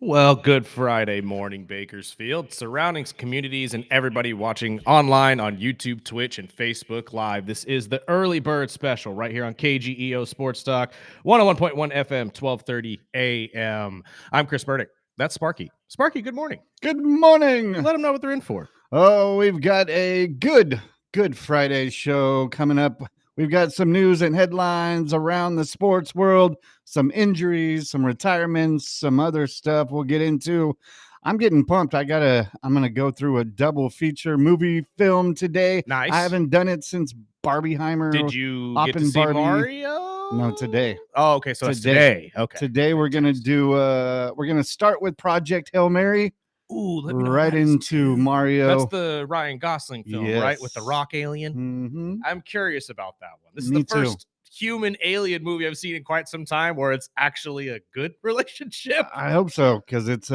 Well, good Friday morning, Bakersfield, surroundings, communities, and everybody watching online on YouTube, Twitch, and Facebook Live. This is the Early Bird Special right here on KGEO Sports Talk, 101.1 FM, 1230 AM. I'm Chris Burdick. That's Sparky. Sparky, good morning. Good morning. Let them know what they're in for. Oh, we've got a good Friday show coming up. We've got some news and headlines around the sports world, some injuries, some retirements, some other stuff we'll get into. I'm getting pumped. I'm going to go through a double feature movie film today. Nice. I haven't done it since Barbieheimer. Did you get to see Barbie. Mario? No, today. Oh, okay. So that's today. Okay. Today we're going to do, we're going to start with Project Hail Mary. Ooh, let me know right into Mario. That's the Ryan Gosling film, Yes. right? With the rock alien. Mm-hmm. I'm curious about that one. This is Me the first human alien movie I've seen in quite some time where it's actually a good relationship. I hope so, because it's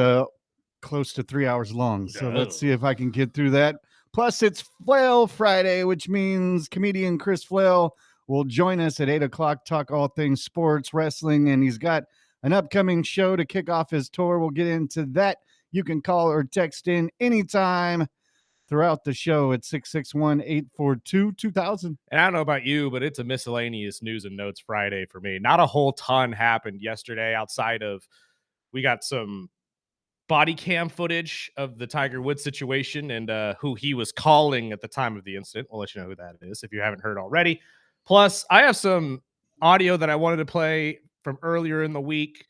close to 3 hours long. So let's see if I can get through that. Plus, it's Flail Friday, which means comedian Chris Flail will join us at 8 o'clock, talk all things sports, wrestling, and he's got an upcoming show to kick off his tour. We'll get into that. You can call or text in anytime throughout the show at 661-842-2000. And I don't know about you, but it's a miscellaneous news and notes Friday for me. Not a whole ton happened yesterday outside of we got some body cam footage of the Tiger Woods situation and who he was calling at the time of the incident. We'll let you know who that is if you haven't heard already. Plus, I have some audio that I wanted to play from earlier in the week.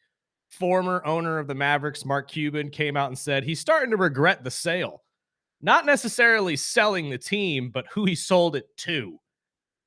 Former owner of the Mavericks, Mark Cuban, came out and said he's starting to regret the sale. Not necessarily selling the team, but who he sold it to.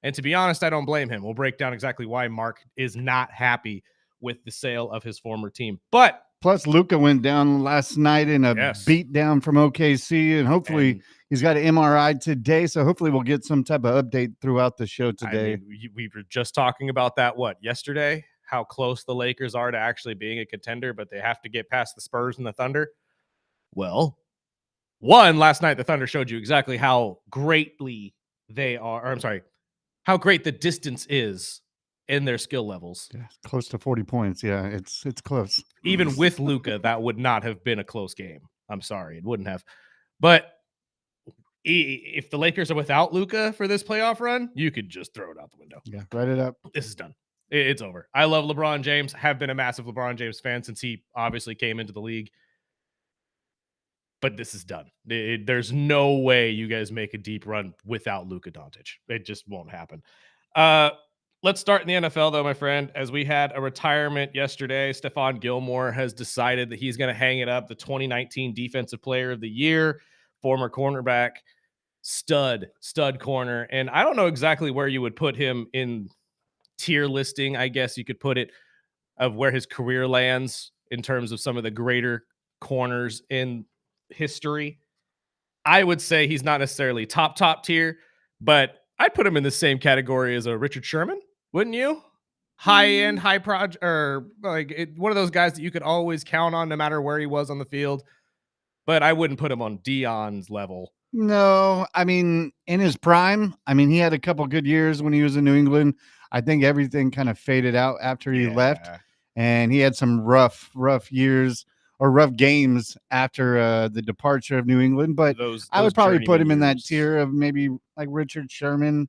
And to be honest, I don't blame him. We'll break down exactly why Mark is not happy with the sale of his former team. But plus, Luka went down last night in a beat down from OKC, and hopefully he's got an MRI today. So hopefully we'll get some type of update throughout the show today. I mean, we were just talking about that, yesterday? How close the Lakers are to actually being a contender, but they have to get past the Spurs and the Thunder. Well, last night the Thunder showed you exactly how greatly they are, how great the distance is in their skill levels. Yeah, close to 40 points. Yeah, it's close. Even with Luka, that would not have been a close game. I'm sorry, it wouldn't have. But if the Lakers are without Luka for this playoff run, you could just throw it out the window. Yeah, write it up. This is done. It's over. I love LeBron James. Have been a massive LeBron James fan since he obviously came into the league. But this is done. There's no way you guys make a deep run without Luka Doncic. It just won't happen. Let's start in the NFL, though, my friend. As we had a retirement yesterday, Stephon Gilmore has decided that he's going to hang it up. The 2019 Defensive Player of the Year, former cornerback, stud corner. And I don't know exactly where you would put him in tier listing, I guess you could put it, of where his career lands in terms of some of the greater corners in history. I would say he's not necessarily top tier, but I'd put him in the same category as a Richard Sherman, wouldn't you? High-end, high project, or one of those guys that you could always count on no matter where he was on the field. But I wouldn't put him on Deion's level. No, I mean, in his prime, he had a couple good years when he was in New England. I think everything kind of faded out after he left, and he had some rough years or rough games after the departure of New England. But I would probably put him in that tier of maybe like Richard Sherman,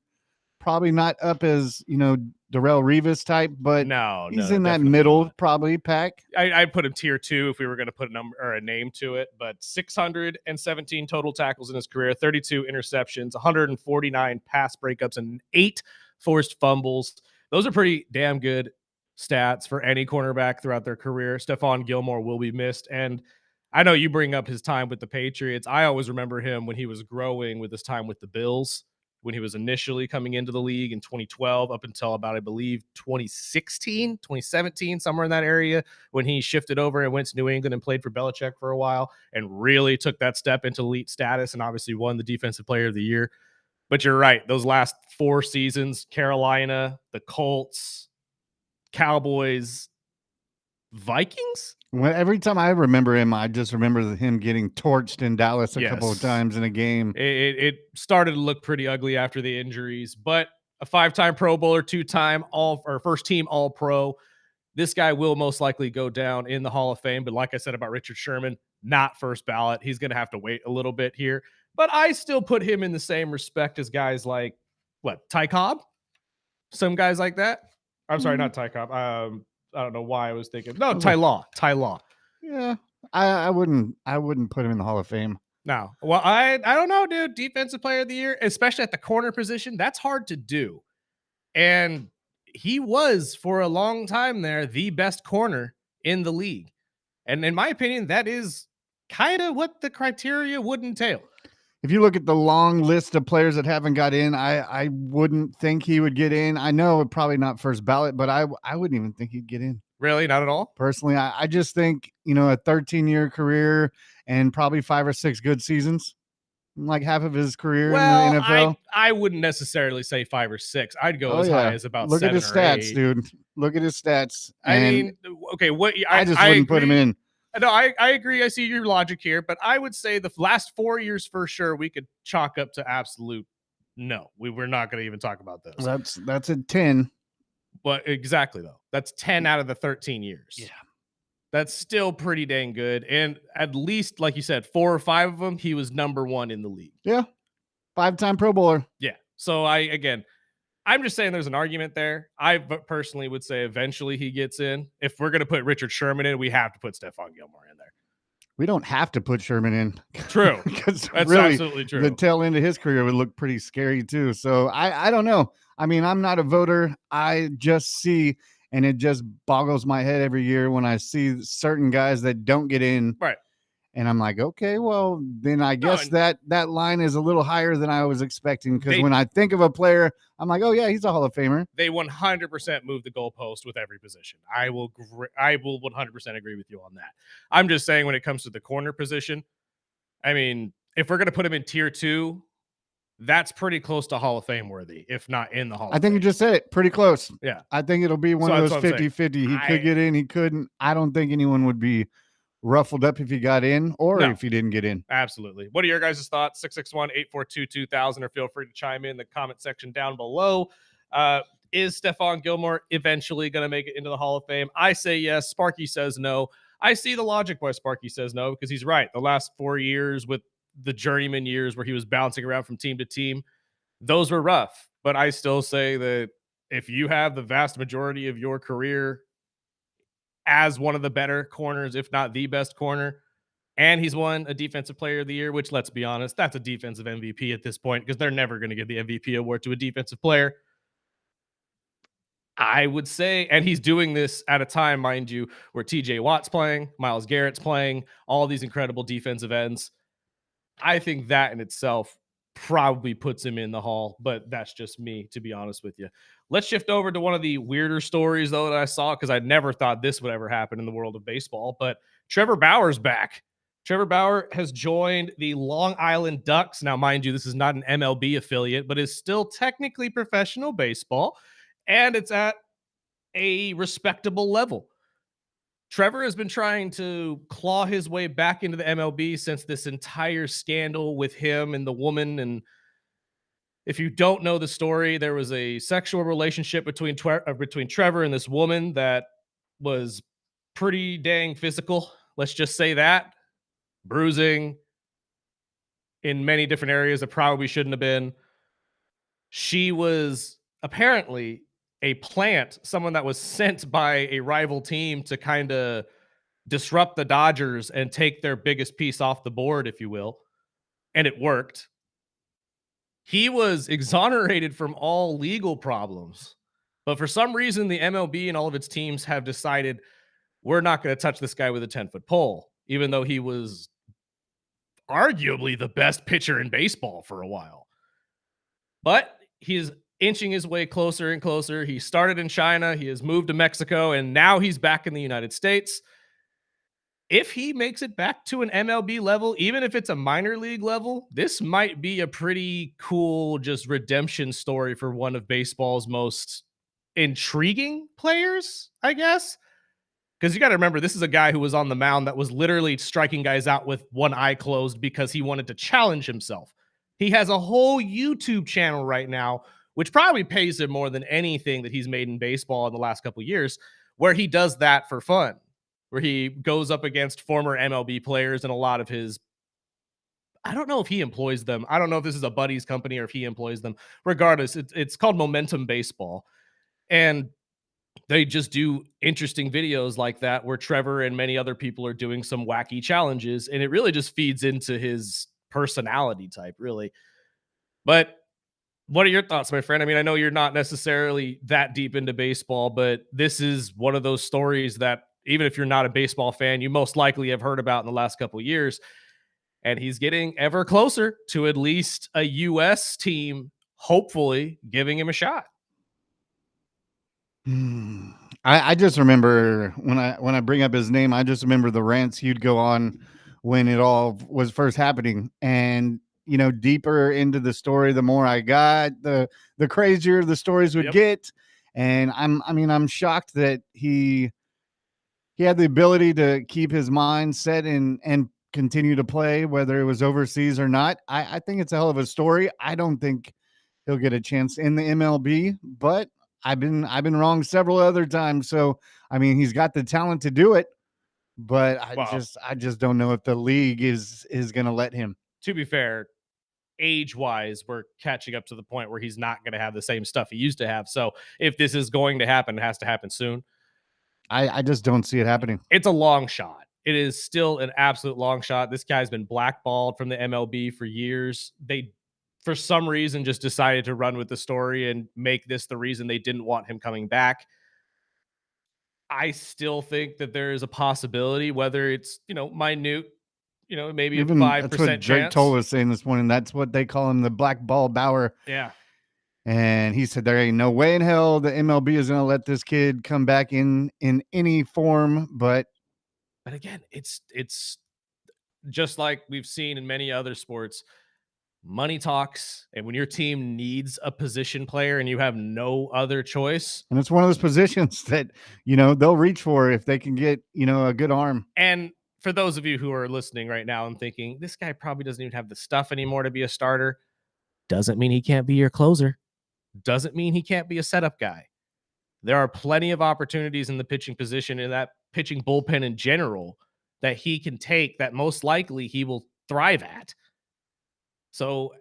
probably not up as, Darrelle Revis type, but he's in that middle probably pack. I'd put him tier 2 if we were going to put a number or a name to it, but 617 total tackles in his career, 32 interceptions, 149 pass breakups, and 8 forced fumbles. Those are pretty damn good stats for any cornerback throughout their career. Stephon Gilmore will be missed. And I know you bring up his time with the Patriots. I always remember him when he was growing with his time with the Bills, when he was initially coming into the league in 2012 up until about, I believe, 2016, 2017, somewhere in that area, when he shifted over and went to New England and played for Belichick for a while and really took that step into elite status and obviously won the Defensive Player of the Year. But you're right. Those last 4 seasons, Carolina, the Colts, Cowboys, Vikings. Well, every time I remember him, I just remember him getting torched in Dallas a couple of times in a game. It started to look pretty ugly after the injuries, but a 5-time Pro Bowler, 2-time first team All Pro. This guy will most likely go down in the Hall of Fame. But like I said about Richard Sherman, not first ballot. He's going to have to wait a little bit here. But I still put him in the same respect as guys like, Ty Cobb? Some guys like that. I'm sorry, not Ty Cobb. I don't know why I was thinking. No, Ty Law. Yeah. I wouldn't put him in the Hall of Fame. No. Well, I don't know, dude. Defensive player of the year, especially at the corner position, that's hard to do. And he was, for a long time there, the best corner in the league. And in my opinion, that is kind of what the criteria would entail. If you look at the long list of players that haven't got in, I wouldn't think he would get in. I know probably not first ballot, but I wouldn't even think he'd get in. Really? Not at all? Personally, I just think, a 13-year career and probably 5 or 6 good seasons. Like half of his career in the NFL. I wouldn't necessarily say 5 or 6. I'd go as high as about 7 or 8. Look at his stats, dude. Look at his stats. I mean, okay, I just wouldn't put him in. No, I agree. I see your logic here, but I would say the last 4 years for sure we could chalk up to absolute no. We're not going to even talk about those. That's a 10. But exactly though. That's 10 out of the 13 years. Yeah. That's still pretty dang good. And at least, like you said, 4 or 5 of them, he was number 1 in the league. Yeah. 5-time Pro Bowler. Yeah. So I'm just saying there's an argument there. I personally would say eventually he gets in. If we're going to put Richard Sherman in, we have to put Stephon Gilmore in there. We don't have to put Sherman in. True. Because that's really, absolutely true. The tail end of his career would look pretty scary too. So I don't know. I mean, I'm not a voter. I just see, and it just boggles my head every year when I see certain guys that don't get in. Right. And I'm like, okay, well, then I guess that line is a little higher than I was expecting. Because when I think of a player, I'm like, oh, yeah, he's a Hall of Famer. They 100% move the goalpost with every position. I will 100% agree with you on that. I'm just saying when it comes to the corner position, I mean, if we're going to put him in tier 2, that's pretty close to Hall of Fame worthy, if not in the Hall of Fame. I think you just said it. Pretty close. Yeah. I think it'll be one of those 50-50. He could get in. He couldn't. I don't think anyone would be ruffled up if he got in or if he didn't get in. Absolutely. What are your guys' thoughts? 661-842-2000, or feel free to chime in the comment section down below. Is Stephon Gilmore eventually going to make it into the Hall of Fame? I say yes. Sparky says no. I see the logic why Sparky says no, because he's right. The last 4 years with the journeyman years where he was bouncing around from team to team, those were rough. But I still say that if you have the vast majority of your career as one of the better corners, if not the best corner, and he's won a defensive player of the year, which, let's be honest, that's a defensive MVP at this point, because they're never going to give the MVP award to a defensive player. I would say, and he's doing this at a time, mind you, where TJ Watt's playing, Myles Garrett's playing, all these incredible defensive ends. I think that in itself probably puts him in the Hall, but that's just me, to be honest with you. Let's shift over to one of the weirder stories, though, that I saw, because I never thought this would ever happen in the world of baseball, but Trevor Bauer's back. Trevor Bauer has joined the Long Island Ducks. Now, mind you, this is not an MLB affiliate, but is still technically professional baseball, and it's at a respectable level. Trevor has been trying to claw his way back into the MLB since this entire scandal with him and the woman. And if you don't know the story, there was a sexual relationship between Trevor and this woman that was pretty dang physical. Let's just say that. Bruising in many different areas that probably shouldn't have been. She was apparently a plant, someone that was sent by a rival team to kind of disrupt the Dodgers and take their biggest piece off the board, if you will. And it worked. He was exonerated from all legal problems. But for some reason, the MLB and all of its teams have decided we're not going to touch this guy with a 10-foot pole, even though he was arguably the best pitcher in baseball for a while. But he's inching his way closer and closer. He started in China. He has moved to Mexico, and now he's back in the United States. If he makes it back to an MLB level, even if it's a minor league level, this might be a pretty cool just redemption story for one of baseball's most intriguing players, I guess. Because you got to remember, this is a guy who was on the mound that was literally striking guys out with one eye closed because he wanted to challenge himself. He has a whole YouTube channel right now, which probably pays him more than anything that he's made in baseball in the last couple of years, where he does that for fun, where he goes up against former MLB players and a lot of his, I don't know if he employs them. I don't know if this is a buddy's company or if he employs them. Regardless, it's called Momentum Baseball. And they just do interesting videos like that where Trevor and many other people are doing some wacky challenges. And it really just feeds into his personality type, really. But what are your thoughts, my friend? I mean, I know you're not necessarily that deep into baseball, but this is one of those stories that even if you're not a baseball fan, you most likely have heard about in the last couple of years. And he's getting ever closer to at least a U.S. team, hopefully giving him a shot. I just remember when I bring up his name, I just remember the rants he'd go on when it all was first happening. And deeper into the story, the more I got, the crazier the stories would get. And I'm shocked that he had the ability to keep his mind set and continue to play, whether it was overseas or not. I think it's a hell of a story. I don't think he'll get a chance in the MLB, but I've been wrong several other times. So I mean, he's got the talent to do it, but I just don't know if the league is going to let him. To be fair, age-wise, we're catching up to the point where he's not going to have the same stuff he used to have. So if this is going to happen, it has to happen soon. I just don't see it happening. It's a long shot. It is still an absolute long shot. This guy's been blackballed from the MLB for years. They, for some reason, just decided to run with the story and make this the reason they didn't want him coming back. I still think that there is a possibility, whether it's, minute, maybe even a 5% that's what Drake chance. Toll was saying this morning. That's what they call him, the black ball Bauer. Yeah. And he said there ain't no way in hell the MLB is going to let this kid come back in any form. But again, it's just like we've seen in many other sports. Money talks, and when your team needs a position player and you have no other choice, and it's one of those positions that they'll reach for if they can get a good arm. And for those of you who are listening right now and thinking this guy probably doesn't even have the stuff anymore to be a starter, doesn't mean he can't be your closer. Doesn't mean he can't be a setup guy. There are plenty of opportunities in the pitching position and that pitching bullpen in general that he can take that most likely he will thrive at. So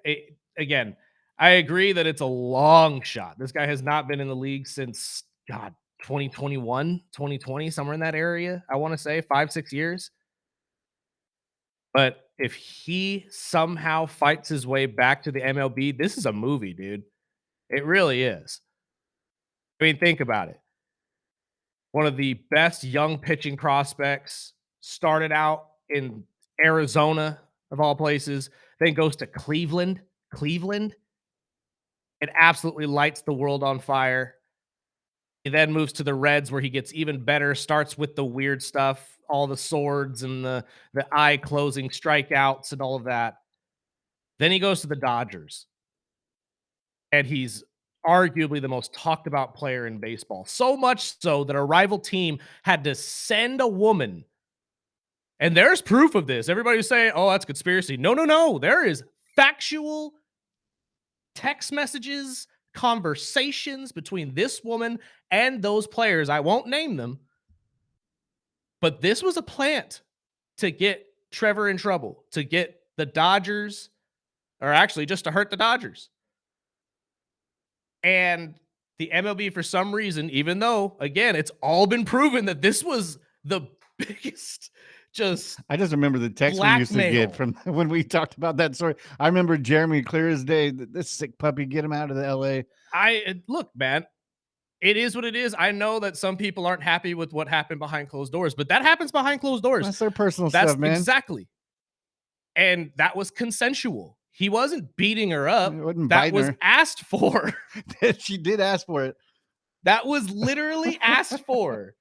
again, I agree that it's a long shot. This guy has not been in the league since 2021, 2020, somewhere in that area. I want to say 5-6 years. But if he somehow fights his way back to the MLB, this is a movie, dude. It really is. I mean, think about it. One of the best young pitching prospects, started out in Arizona, of all places, then goes to Cleveland. It absolutely lights the world on fire. He then moves to the Reds, where he gets even better, starts with the weird stuff, all the swords and the eye-closing strikeouts and all of that. Then he goes to the Dodgers, and he's arguably the most talked about player in baseball. So much so that a rival team had to send a woman, and there's proof of this. Everybody's saying, oh, that's conspiracy. No. There is factual text messages, conversations between this woman and those players. I won't name them, but this was a plant to get Trevor in trouble, to get the Dodgers, or actually just to hurt the Dodgers. And the MLB, for some reason, even though, again, it's all been proven that this was the biggest I just remember the text we used to get from when we talked about that story. I remember Jeremy clear as day. This sick puppy, get him out of the LA. Look, man, it is what it is. I know that some people aren't happy with what happened behind closed doors, but that happens behind closed doors. That's their personal stuff, man. Exactly. And that was consensual. He wasn't beating her up. That was asked for. She did ask for it. That was literally asked for.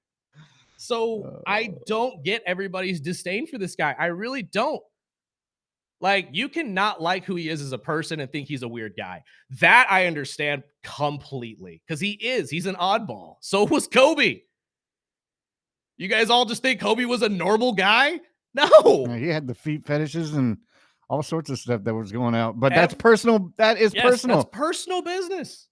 So I don't get everybody's disdain for this guy. I really don't. Like, you cannot like who he is as a person and think he's a weird guy. That I understand completely, because he is. He's an oddball. So was Kobe. You guys all just think Kobe was a normal guy? No. He had the feet fetishes and all sorts of stuff that was going out. But that's personal. That is personal. That's personal business.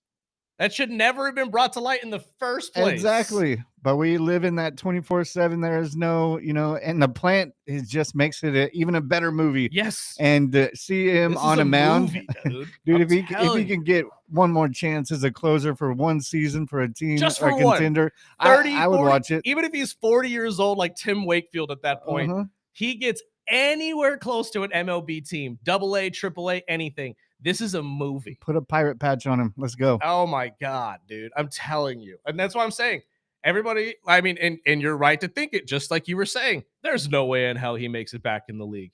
That should never have been brought to light in the first place. Exactly. But we live in that 24/7. There is no, and the plant just makes it even a better movie. Yes. And see him This on is a mound, movie, dude. dude. If he can get one more chance as a closer for one season for a team just or for a contender, 30, I would 40, watch it. Even if he's 40 years old, like Tim Wakefield at that point, he gets anywhere close to an MLB team, AA, AAA, anything. This is a movie. Put a pirate patch on him. Let's go. Oh my God, dude. I'm telling you. And that's what I'm saying. Everybody, I mean, and you're right to think it, just like you were saying. There's no way in hell he makes it back in the league.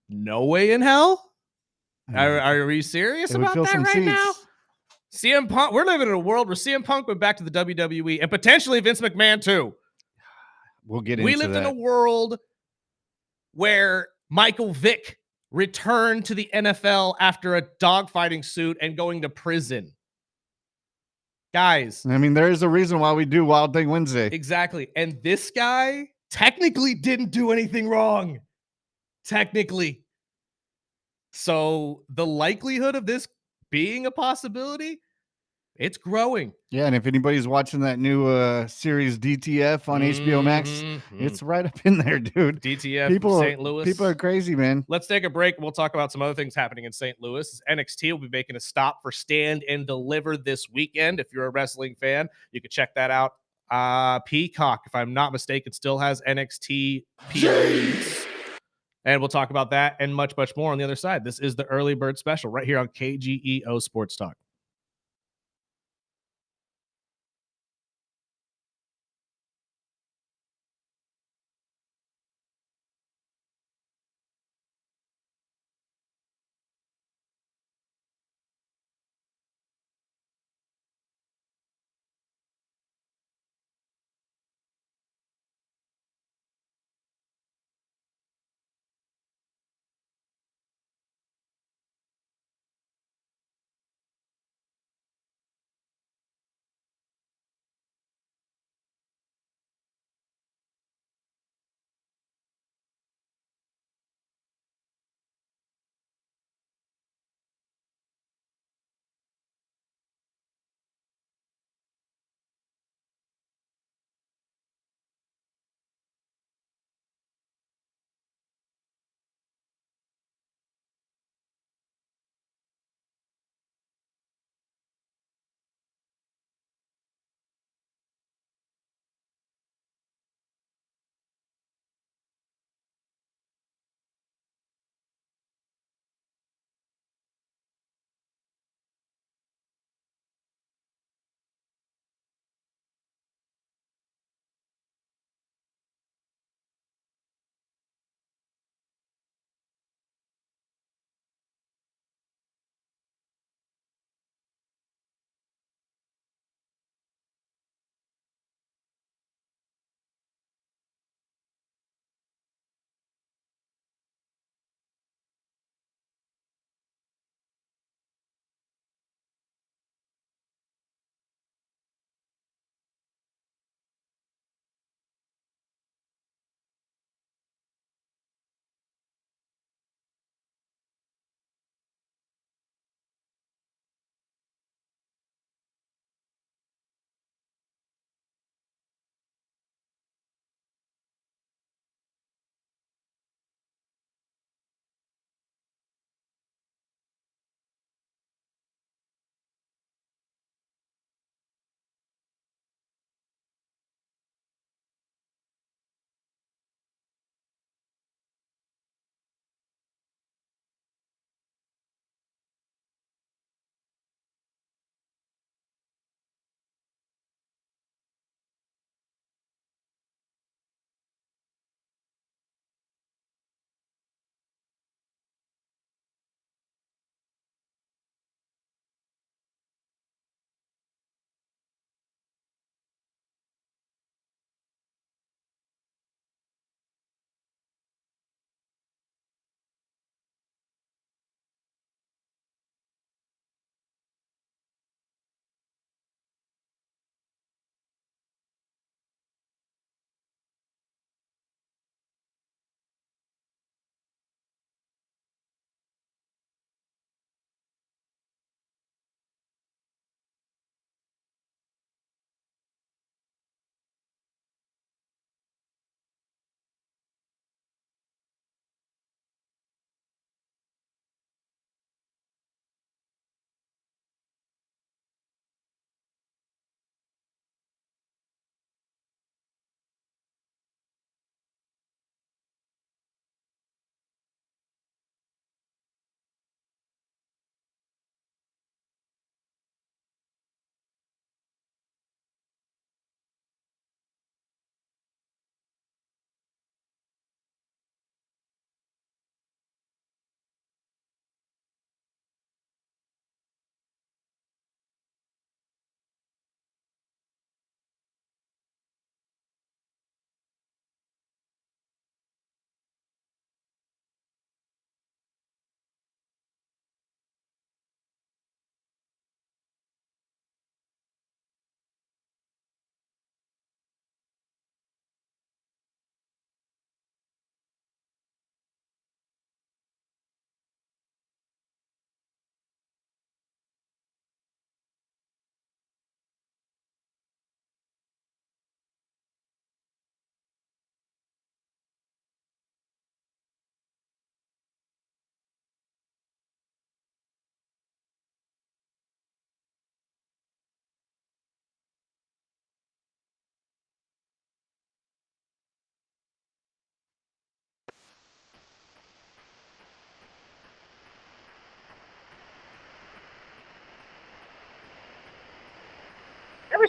No way in hell? Are we serious about that right now? CM Punk, we're living in a world where CM Punk went back to the WWE and potentially Vince McMahon too. We'll get into that. We lived in a world where Michael Vick returned to the NFL after a dogfighting suit and going to prison. Guys. I mean, there is a reason why we do Wild Thing Wednesday. Exactly. And this guy technically didn't do anything wrong. Technically. So the likelihood of this being a possibility, it's growing. Yeah, and if anybody's watching that new series DTF on HBO Max, it's right up in there, dude. DTF St. Louis. People are crazy, man. Let's take a break. We'll talk about some other things happening in St. Louis. NXT will be making a stop for Stand and Deliver this weekend. If you're a wrestling fan, you can check that out. Peacock, if I'm not mistaken, still has NXT PLEs. And we'll talk about that and much, much more on the other side. This is the Early Bird Special right here on KGEO Sports Talk.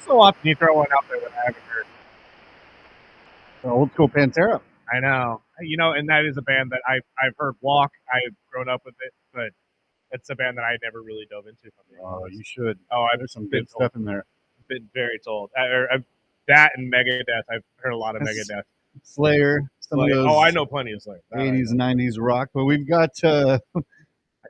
so often you throw one out there that I haven't heard. The old school Pantera. I know. And that is a band that I've heard Walk. I've grown up with it, but it's a band that I never really dove into. Oh, you should. There's some good stuff in there. Been very told. That and Megadeth. I've heard a lot of Megadeth. Slayer. Some of those. I know plenty of Slayer. 80s, 90s rock. But we've got. I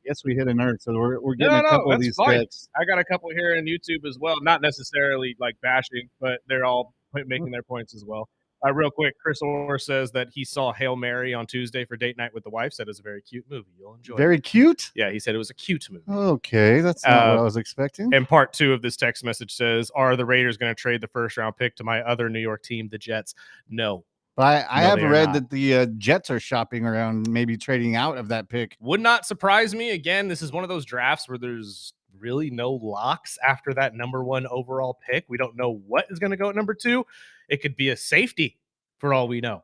guess we hit a nerd, so we're getting a couple of these texts. I got a couple here on YouTube as well. Not necessarily like bashing, but they're all making their points as well. Real quick, Chris Orr says that he saw Hail Mary on Tuesday for date night with the wife. Said it was a very cute movie. You'll enjoy it. Very cute? Yeah, he said it was a cute movie. Okay, that's not what I was expecting. And part 2 of this text message says, are the Raiders going to trade the first-round pick to my other New York team, the Jets? No. I have read that the Jets are shopping around, maybe trading out of that pick. Would not surprise me. Again, this is one of those drafts where there's really no locks after that number 1 overall pick. We don't know what is going to go at number 2. It could be a safety for all we know.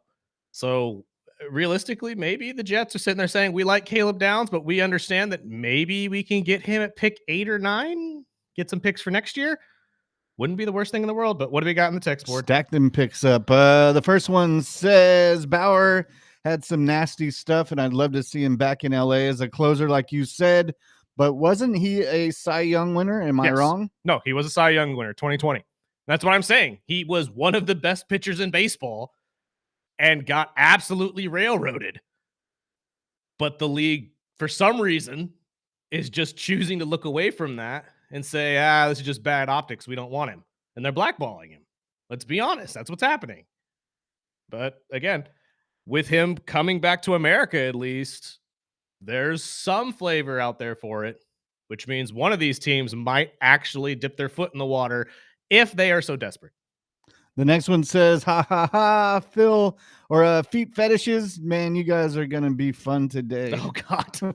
So realistically, maybe the Jets are sitting there saying, we like Caleb Downs, but we understand that maybe we can get him at pick 8 or 9, get some picks for next year. Wouldn't be the worst thing in the world, but what do we got in the text board? Stack them picks up. The first one says Bauer had some nasty stuff, and I'd love to see him back in LA as a closer, like you said. But wasn't he a Cy Young winner? Am I wrong? No, he was a Cy Young winner, 2020. That's what I'm saying. He was one of the best pitchers in baseball and got absolutely railroaded. But the league, for some reason, is just choosing to look away from that and say, this is just bad optics. We don't want him. And they're blackballing him. Let's be honest. That's what's happening. But again, with him coming back to America, at least, there's some flavor out there for it, which means one of these teams might actually dip their foot in the water if they are so desperate. The next one says, ha, ha, ha, Phil, or feet fetishes. Man, you guys are going to be fun today. Oh, God.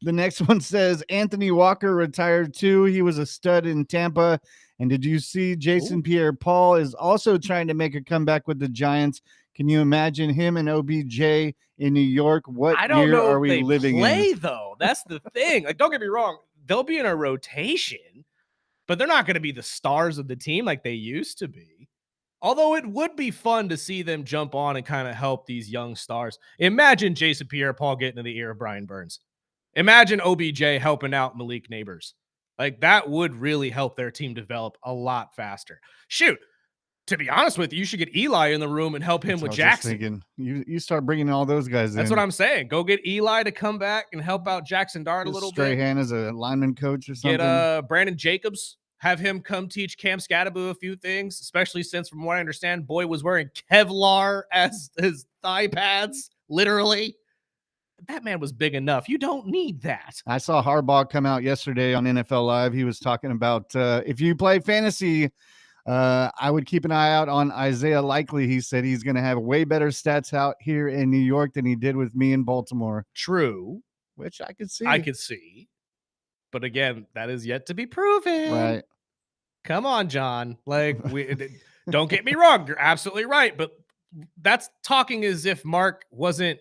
The next one says, Anthony Walker retired too. He was a stud in Tampa. And did you see Jason Pierre-Paul is also trying to make a comeback with the Giants? Can you imagine him and OBJ in New York? What year are we living in? Though. That's the thing. Like, don't get me wrong. They'll be in a rotation, but they're not going to be the stars of the team like they used to be. Although it would be fun to see them jump on and kind of help these young stars. Imagine Jason Pierre-Paul getting in the ear of Brian Burns. Imagine OBJ helping out Malik Neighbors. Like, that would really help their team develop a lot faster. Shoot, to be honest with you, you should get Eli in the room and help him with Jackson. You start bringing all those guys in. That's what I'm saying. Go get Eli to come back and help out Jackson Dart a little bit. Strahan as a lineman coach or something. Get Brandon Jacobs. Have him come teach Cam Scadaboo a few things, especially since, from what I understand, Boy was wearing Kevlar as his thigh pads, literally. That man was big enough. You don't need that. I saw Harbaugh come out yesterday on NFL Live. He was talking about if you play fantasy, I would keep an eye out on Isaiah Likely. He said he's going to have way better stats out here in New York than he did with me in Baltimore. True. Which I could see. But again, that is yet to be proven. Right. Come on, John. Like, don't get me wrong. You're absolutely right. But that's talking as if Mark wasn't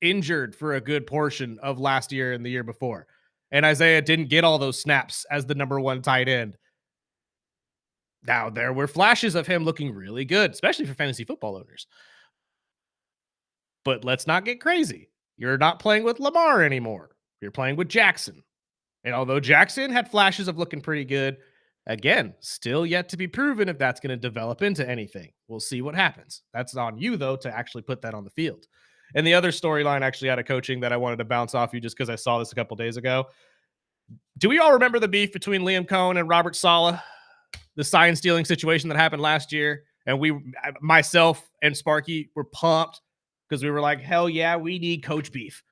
injured for a good portion of last year and the year before. And Isaiah didn't get all those snaps as the number 1 tight end. Now, there were flashes of him looking really good, especially for fantasy football owners. But let's not get crazy. You're not playing with Lamar anymore. You're playing with Jackson. And although Jackson had flashes of looking pretty good, again, still yet to be proven if that's going to develop into anything. We'll see what happens. That's on you, though, to actually put that on the field. And the other storyline actually out of coaching that I wanted to bounce off you just because I saw this a couple days ago. Do we all remember the beef between Liam Cohen and Robert Saleh? The sign stealing situation that happened last year. And myself and Sparky were pumped because we were like, hell yeah, we need coach beef.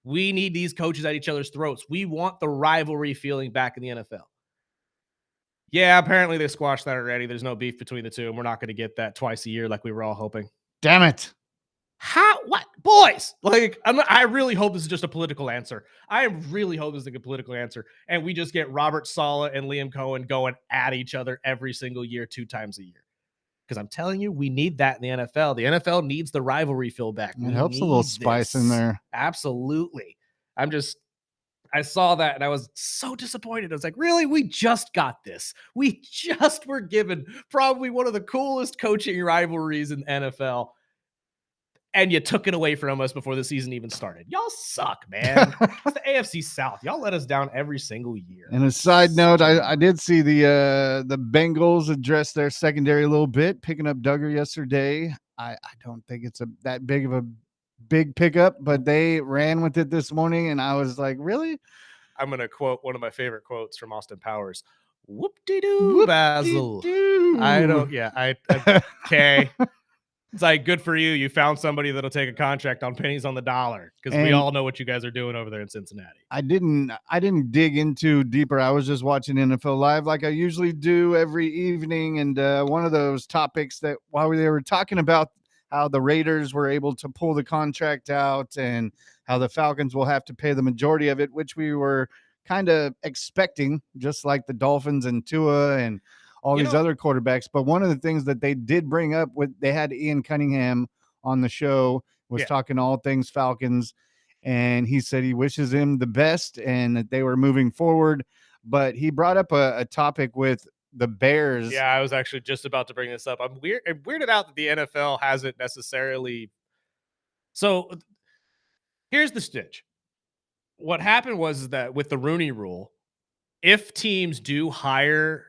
We need these coaches at each other's throats. We want the rivalry feeling back in the NFL. Yeah, apparently they squashed that already. There's no beef between the two, and we're not going to get that twice a year like we were all hoping. Damn it. How? What? Boys! Like, I really hope this is just a political answer. I really hope this is a political answer, and we just get Robert Saleh and Liam Cohen going at each other every single year, 2 times a year. Because I'm telling you, we need that in the NFL. The NFL needs the rivalry feel back. It helps a little spice in there. Absolutely. I saw that and I was so disappointed. I was like, really? We just got this. We just were given probably one of the coolest coaching rivalries in the NFL. And you took it away from us before the season even started. Y'all suck, man. It's the AFC South. Y'all let us down every single year. And a side note, I did see the Bengals address their secondary a little bit, picking up Duggar yesterday. I don't think it's that big of a big pickup, but they ran with it this morning, and I was like, really? I'm going to quote one of my favorite quotes from Austin Powers. Whoop-de-doo, Basil. Okay. It's like, good for you. You found somebody that'll take a contract on pennies on the dollar, because we all know what you guys are doing over there in Cincinnati. I didn't dig into deeper. I was just watching NFL Live like I usually do every evening. And one of those topics that while they were talking about how the Raiders were able to pull the contract out and how the Falcons will have to pay the majority of it, which we were kind of expecting, just like the Dolphins and Tua and all these other quarterbacks. But one of the things that they did bring up, they had Ian Cunningham on the show, was talking all things Falcons, and he said he wishes him the best and that they were moving forward. But he brought up a topic with the Bears. Yeah, I was actually just about to bring this up. I'm weirded out that the NFL hasn't necessarily. So here's the stitch. What happened was that with the Rooney Rule, if teams do hire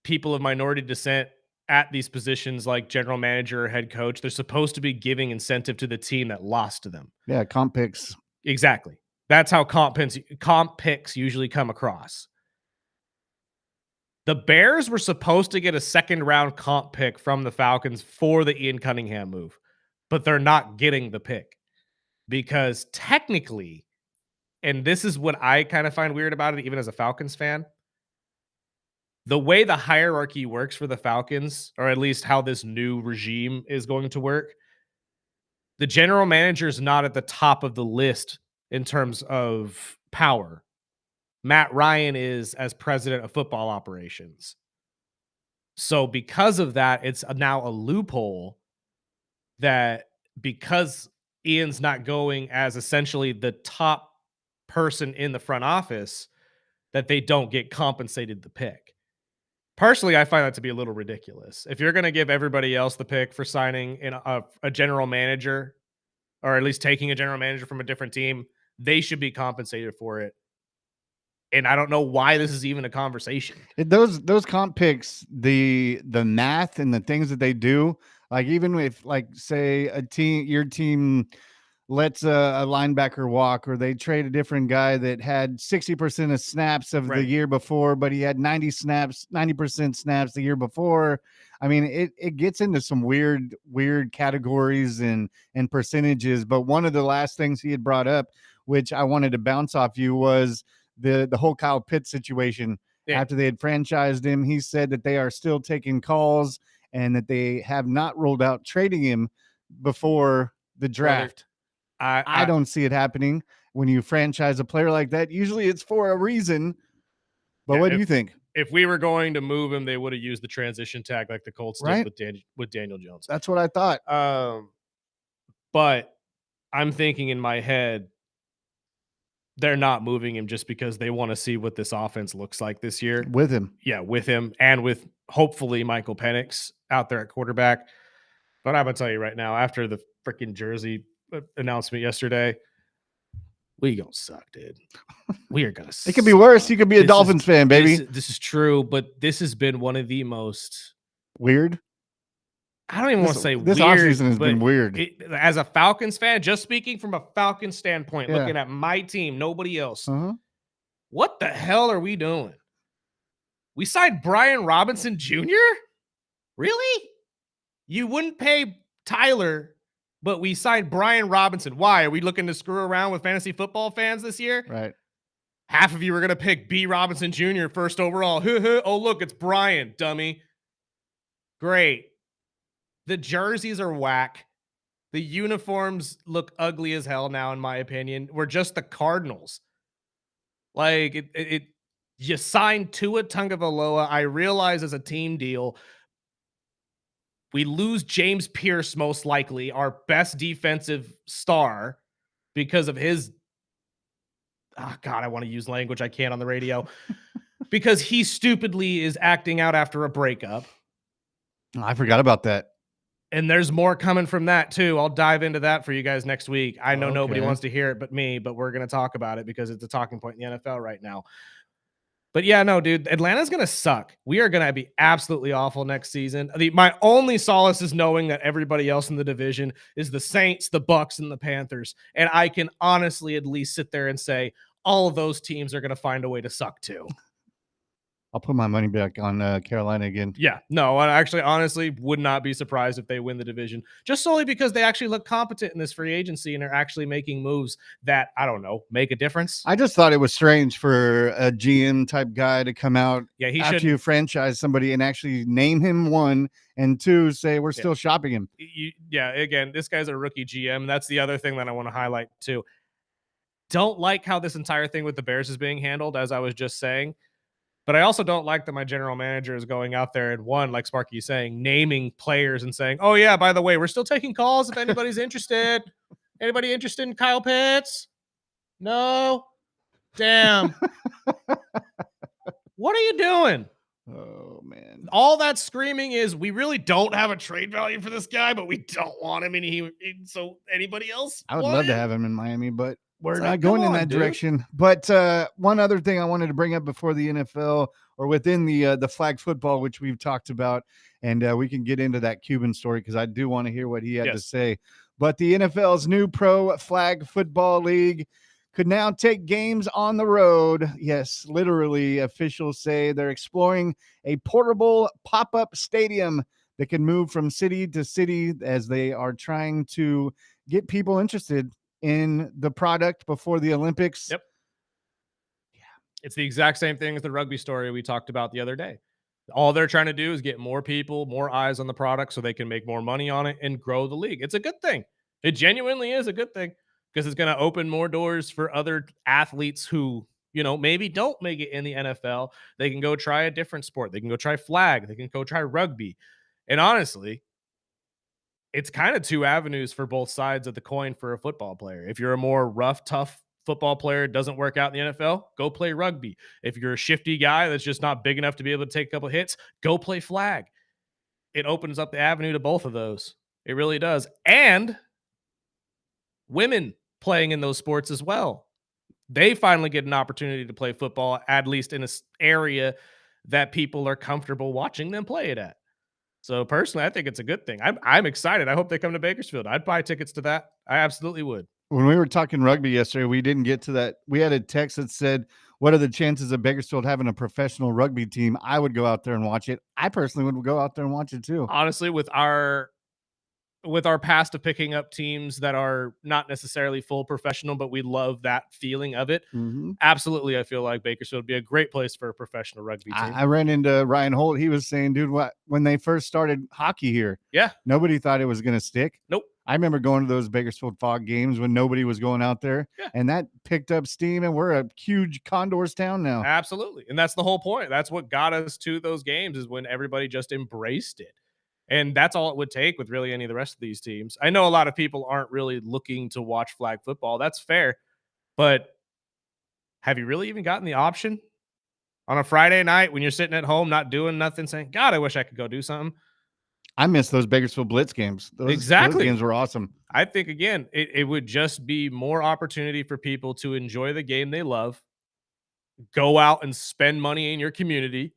people of minority descent at these positions like general manager or head coach, they're supposed to be giving incentive to the team that lost to them. Yeah, comp picks. Exactly. That's how comp picks usually come across. The Bears were supposed to get a second round comp pick from the Falcons for the Ian Cunningham move, but they're not getting the pick because technically, and this is what I kind of find weird about it, even as a Falcons fan, the way the hierarchy works for the Falcons, or at least how this new regime is going to work, the general manager is not at the top of the list in terms of power. Matt Ryan is as president of football operations. So because of that, it's now a loophole that because Ian's not going as essentially the top person in the front office, that they don't get compensated the pick. Personally, I find that to be a little ridiculous. If you're going to give everybody else the pick for signing in a general manager, or at least taking a general manager from a different team, they should be compensated for it. And I don't know why this is even a conversation. Those comp picks, the math and the things that they do, like even if, like, say your team lets a linebacker walk, or they trade a different guy that had 60% of snaps of the year before, but he had 90% snaps the year before. I mean, it gets into some weird categories and percentages. But one of the last things he had brought up, which I wanted to bounce off you, was the whole Kyle Pitts situation. Yeah. After they had franchised him, he said that they are still taking calls and that they have not rolled out trading him before the draft. I don't see it happening when you franchise a player like that. Usually it's for a reason. But what do you think? If we were going to move him, they would have used the transition tag like the Colts did with Daniel Jones. That's what I thought. But I'm thinking in my head, they're not moving him just because they want to see what this offense looks like this year. With him. Yeah, with him and with hopefully Michael Penix out there at quarterback. But I'm going to tell you right now, after the freaking jersey announcement yesterday, we gonna suck, dude. We are gonna suck. It could be worse. You could be a Dolphins fan, baby. This is true, but this has been one of the most weird. I don't even want to say this weird. This offseason has been weird. As a Falcons fan, just speaking from a Falcons standpoint, looking at my team, nobody else. What the hell are we doing? We signed Brian Robinson Jr.? Really? You wouldn't pay Tyler, but we signed Brian Robinson. Why? Are we looking to screw around with fantasy football fans this year? Right. Half of you were going to pick B. Robinson Jr. first overall. Oh, look, it's Brian, dummy. Great. The jerseys are whack. The uniforms look ugly as hell now, in my opinion. We're just the Cardinals. Like, you signed Tua Tagovailoa. I realize it's a team deal. We lose James Pierce, most likely, our best defensive star, because of his oh God, I want to use language I can't on the radio because he stupidly is acting out after a breakup. I forgot about that. And there's more coming from that too. I'll dive into that for you guys next week. I know nobody wants to hear it but me, but we're going to talk about it because it's a talking point in the NFL right now. But yeah, no, dude, Atlanta's going to suck. We are going to be absolutely awful next season. My only solace is knowing that everybody else in the division is the Saints, the Bucks, and the Panthers. And I can honestly at least sit there and say all of those teams are going to find a way to suck too. I'll put my money back on Carolina again. Yeah, no, I actually honestly would not be surprised if they win the division, just solely because they actually look competent in this free agency and are actually making moves that, I don't know, make a difference. I just thought it was strange for a GM type guy to come out after you franchise somebody and actually name him, one, and two, say we're still shopping him. Again, this guy's a rookie GM. That's the other thing that I want to highlight too. Don't like how this entire thing with the Bears is being handled, as I was just saying. But I also don't like that my general manager is going out there and, one, like Sparky is saying, naming players and saying, oh, yeah, by the way, we're still taking calls if anybody's interested. Anybody interested in Kyle Pitts? No? Damn. What are you doing? Oh, man. All that screaming is we really don't have a trade value for this guy, but we don't want him. And so anybody else? I would love to have him in Miami, but we're not going in that direction. But one other thing I wanted to bring up before the NFL, or within the flag football, which we've talked about, and we can get into that Cuban story because I do want to hear what he had to say. But the NFL's new pro flag football league could now take games on the road. Yes, literally, officials say they're exploring a portable pop-up stadium that can move from city to city as they are trying to get people interested in the product before the Olympics. Yep. Yeah. It's the exact same thing as the rugby story we talked about the other day. All they're trying to do is get more people, more eyes on the product so they can make more money on it and grow the league. It's a good thing. It genuinely is a good thing because it's going to open more doors for other athletes who, maybe don't make it in the NFL. They can go try a different sport. They can go try flag. They can go try rugby. And honestly, it's kind of two avenues for both sides of the coin for a football player. If you're a more rough, tough football player, it doesn't work out in the NFL, go play rugby. If you're a shifty guy that's just not big enough to be able to take a couple hits, go play flag. It opens up the avenue to both of those. It really does. And women playing in those sports as well. They finally get an opportunity to play football, at least in an area that people are comfortable watching them play it at. So personally, I think it's a good thing. I'm excited. I hope they come to Bakersfield. I'd buy tickets to that. I absolutely would. When we were talking rugby yesterday, we didn't get to that. We had a text that said, what are the chances of Bakersfield having a professional rugby team? I would go out there and watch it. I personally would go out there and watch it too. Honestly, with our past of picking up teams that are not necessarily full professional, but we love that feeling of it. Mm-hmm. Absolutely. I feel like Bakersfield would be a great place for a professional rugby team. I ran into Ryan Holt. He was saying, dude, when they first started hockey here, nobody thought it was going to stick. Nope. I remember going to those Bakersfield Fog games when nobody was going out there, and that picked up steam, and we're a huge Condors town now. Absolutely. And that's the whole point. That's what got us to those games, is when everybody just embraced it. And that's all it would take with really any of the rest of these teams. I know a lot of people aren't really looking to watch flag football. That's fair. But have you really even gotten the option on a Friday night when you're sitting at home, not doing nothing, saying, God, I wish I could go do something? I miss those Bakersfield Blitz games. Those games were awesome. I think, again, it would just be more opportunity for people to enjoy the game they love, go out and spend money in your community.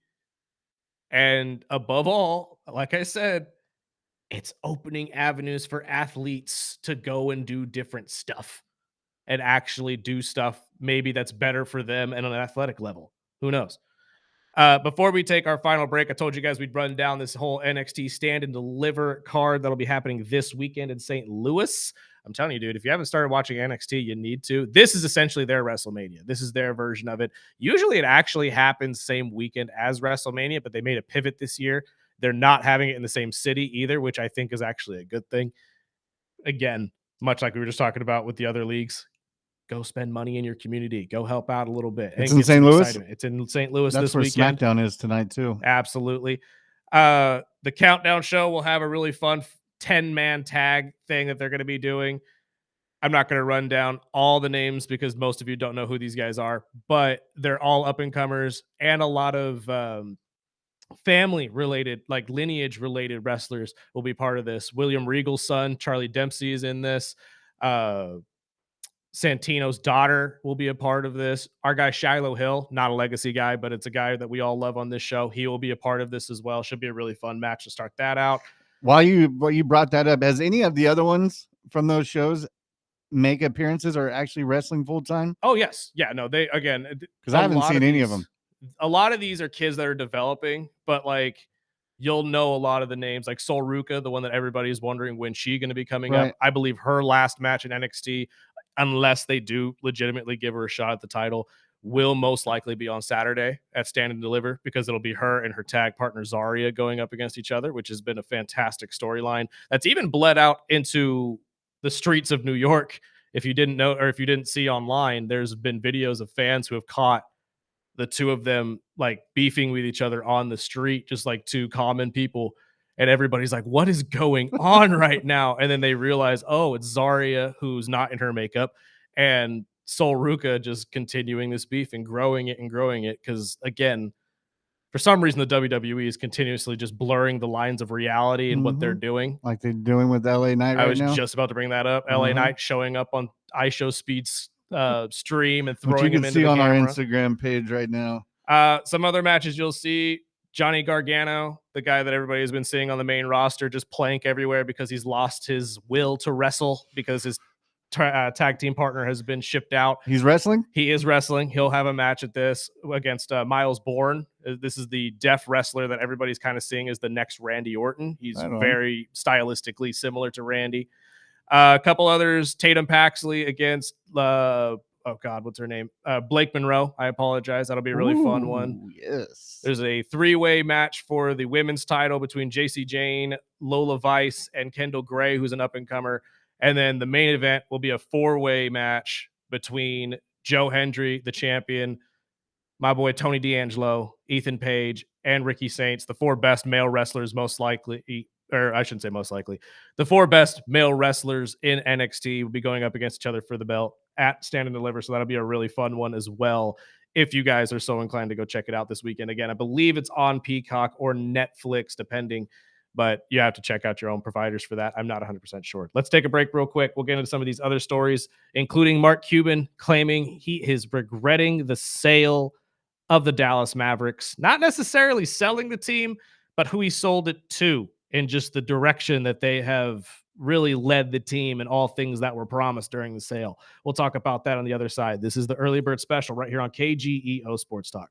And above all, like I said, it's opening avenues for athletes to go and do different stuff and actually do stuff maybe that's better for them at an athletic level. Who knows? Before we take our final break, I told you guys we'd run down this whole NXT Stand and Deliver card that'll be happening this weekend in St. Louis. I'm telling you, dude, if you haven't started watching NXT, you need to. This is essentially their WrestleMania. This is their version of it. Usually it actually happens same weekend as WrestleMania, but they made a pivot this year. They're not having it in the same city either, which I think is actually a good thing. Again, much like we were just talking about with the other leagues, go spend money in your community. Go help out a little bit. It's in St. Louis? It's in St. Louis this weekend. That's where SmackDown is tonight, too. Absolutely. The Countdown show will have a really fun 10-man tag thing that they're going to be doing. I'm not going to run down all the names because most of you don't know who these guys are, but they're all up and comers and a lot of family related, like lineage related wrestlers will be part of this. William Regal's son, Charlie Dempsey, is in this. Uh, Santino's daughter will be a part of this. Our guy Shiloh Hill, not a legacy guy, but it's a guy that we all love on this show. He will be a part of this as well. Should be a really fun match to start that out. While you brought that up, has any of the other ones from those shows make appearances or actually wrestling full time? Oh yes, yeah. No, they again because I haven't seen any of them. A lot of these are kids that are developing, but like you'll know a lot of the names, like Sol Ruka, the one that everybody is wondering when she's going to be coming up. I believe her last match in NXT, unless they do legitimately give her a shot at the title, will most likely be on Saturday at Stand and Deliver because it'll be her and her tag partner Zarya going up against each other, which has been a fantastic storyline that's even bled out into the streets of New York. If you didn't know, or if you didn't see online, there's been videos of fans who have caught the two of them like beefing with each other on the street, just like two common people. And everybody's like, what is going on right now? And then they realize, oh, it's Zarya who's not in her makeup, and Sol Ruka just continuing this beef and growing it and growing it. Because again, for some reason, the WWE is continuously just blurring the lines of reality and what they're doing. Like they're doing with LA Knight I right was now. just about to bring that up. LA Knight showing up on iShow Speed's stream and throwing which you him can into see the on camera. our Instagram page right now. Some other matches you'll see: Johnny Gargano, the guy that everybody has been seeing on the main roster, just plank everywhere because he's lost his will to wrestle because his tag team partner has been shipped out. He's wrestling? He is wrestling. He'll have a match at this against Miles Bourne. This is the deaf wrestler that everybody's kind of seeing as the next Randy Orton. He's very stylistically similar to Randy. A couple others: Tatum Paxley against oh God, what's her name? Blake Monroe. I apologize. That'll be a really fun one. Yes. There's a 3-way match for the women's title between JC Jane, Lola Vice, and Kendall Gray, who's an up-and-comer. And then the main event will be a 4-way match between Joe Hendry, the champion, my boy Tony D'Angelo, Ethan Page, and Ricky Saints, the 4 best male wrestlers most likely, or I shouldn't say most likely, the 4 best male wrestlers in NXT will be going up against each other for the belt at Stand and Deliver. So that'll be a really fun one as well, if you guys are so inclined to go check it out this weekend. Again, I believe it's on Peacock or Netflix, depending, but you have to check out your own providers for that. I'm not 100% sure. Let's take a break real quick. We'll get into some of these other stories, including Mark Cuban claiming he is regretting the sale of the Dallas Mavericks, not necessarily selling the team, but who he sold it to and just the direction that they have really led the team and all things that were promised during the sale. We'll talk about that on the other side. This is the Early Bird Special right here on KGEO Sports Talk.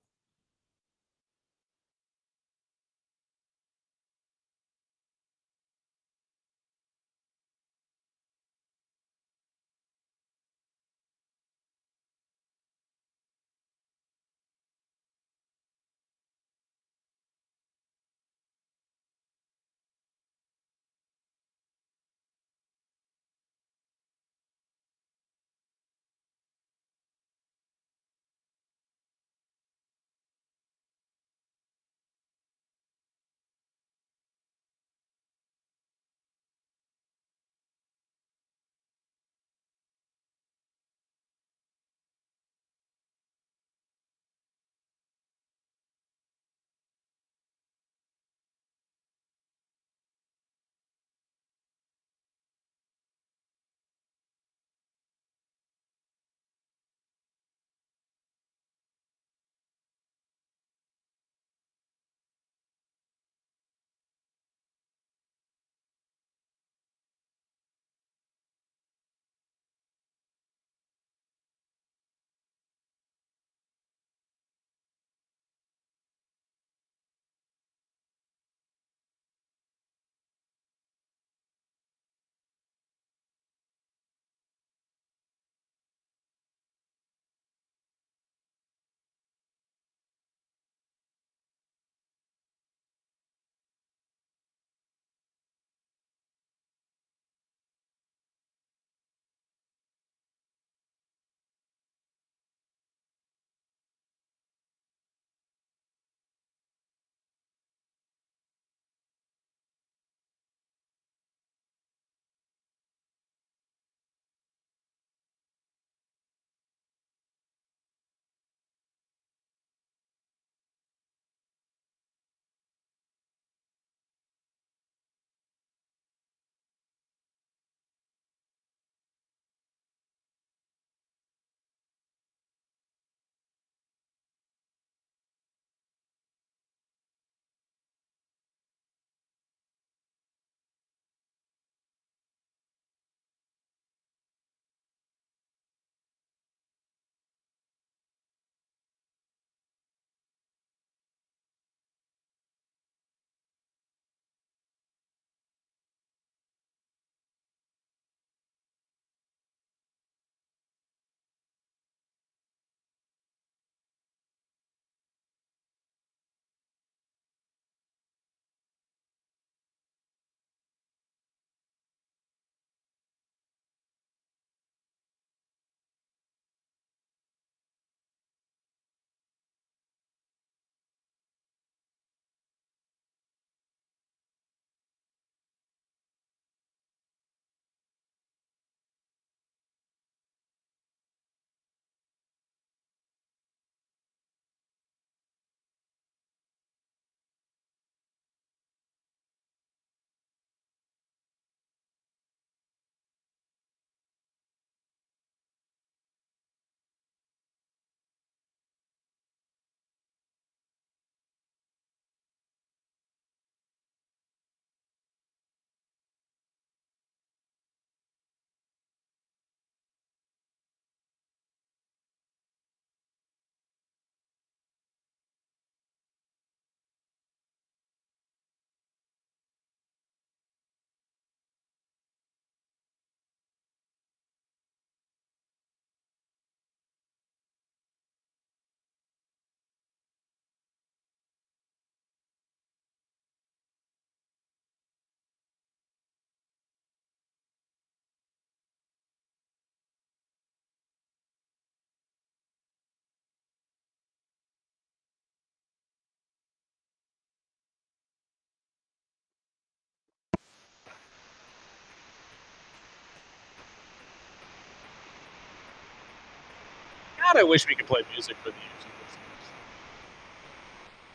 I wish we could play music for the YouTube listeners.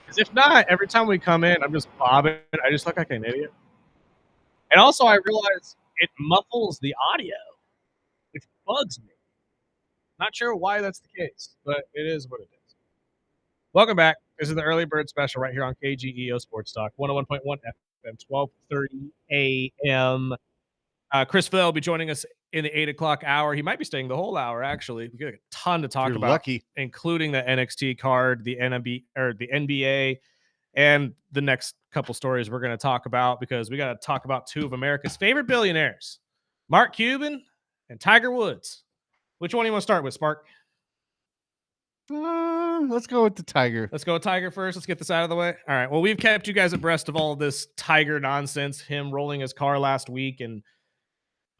Because if not, every time we come in, I'm just bobbing. I just look like an idiot. And also, I realize it muffles the audio, which bugs me. Not sure why that's the case, but it is what it is. Welcome back. This is the Early Bird Special right here on KGEO Sports Talk, 101.1 FM, 12:30 a.m. Chris Flail will be joining us in the 8 o'clock hour. He might be staying the whole hour, actually. We got a ton to talk about, lucky. including the NXT card, the NBA, and the next couple stories we're going to talk about, because we got to talk about two of America's favorite billionaires, Mark Cuban and Tiger Woods. Which one do you want to start with, Spark? Let's go with the Tiger. Let's go with Tiger first. Let's get this out of the way. All right. Well, we've kept you guys abreast of all this Tiger nonsense, him rolling his car last week, and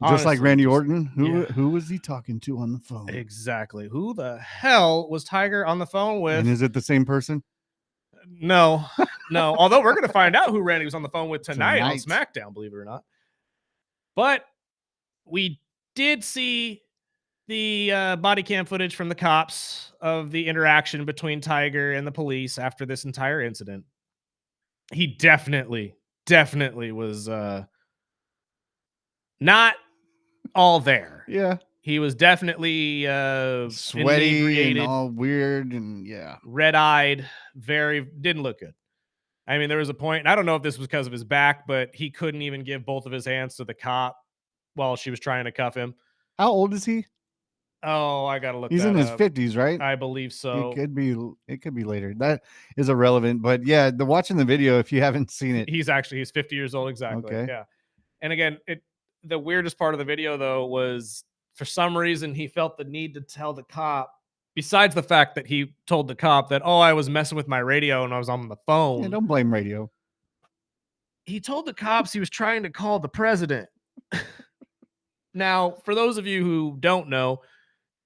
just like Randy Orton, who was he talking to on the phone? Exactly. Who the hell was Tiger on the phone with? And is it the same person? No. Although we're going to find out who Randy was on the phone with tonight on SmackDown, believe it or not. But we did see the body cam footage from the cops of the interaction between Tiger and the police after this entire incident. He definitely was not all there. Yeah. He was definitely sweaty and all weird and red-eyed, didn't look good. I mean, there was a point, I don't know if this was because of his back, but he couldn't even give both of his hands to the cop while she was trying to cuff him. How old is he? Oh, I gotta look. He's in his 50s, right? I believe so. It could be later. That is irrelevant. But yeah, watching the video, if you haven't seen it, he's 50 years old exactly. Okay. Yeah. And again, the weirdest part of the video though was, for some reason, he felt the need to tell the cop, besides the fact that he told the cop that, oh, I was messing with my radio and I was on the phone. Yeah, don't blame radio. He told the cops he was trying to call the president. Now, for those of you who don't know,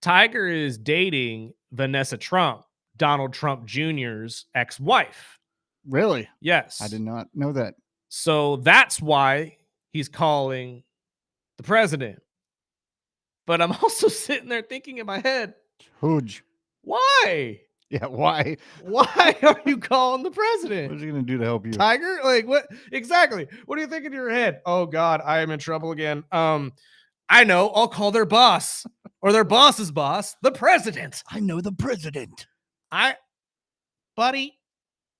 Tiger is dating Vanessa Trump, Donald Trump Jr.'s ex-wife. Really? Yes. I did not know that. So that's why he's calling the president. But I'm also sitting there thinking in my head, Huge. Why? Yeah, why? Why are you calling the president? What's he going to do to help you? Tiger? Like, what? Exactly. What do you think in your head? Oh, God, I am in trouble again. I know. I'll call their boss or their boss's boss, the president. I know the president. Buddy,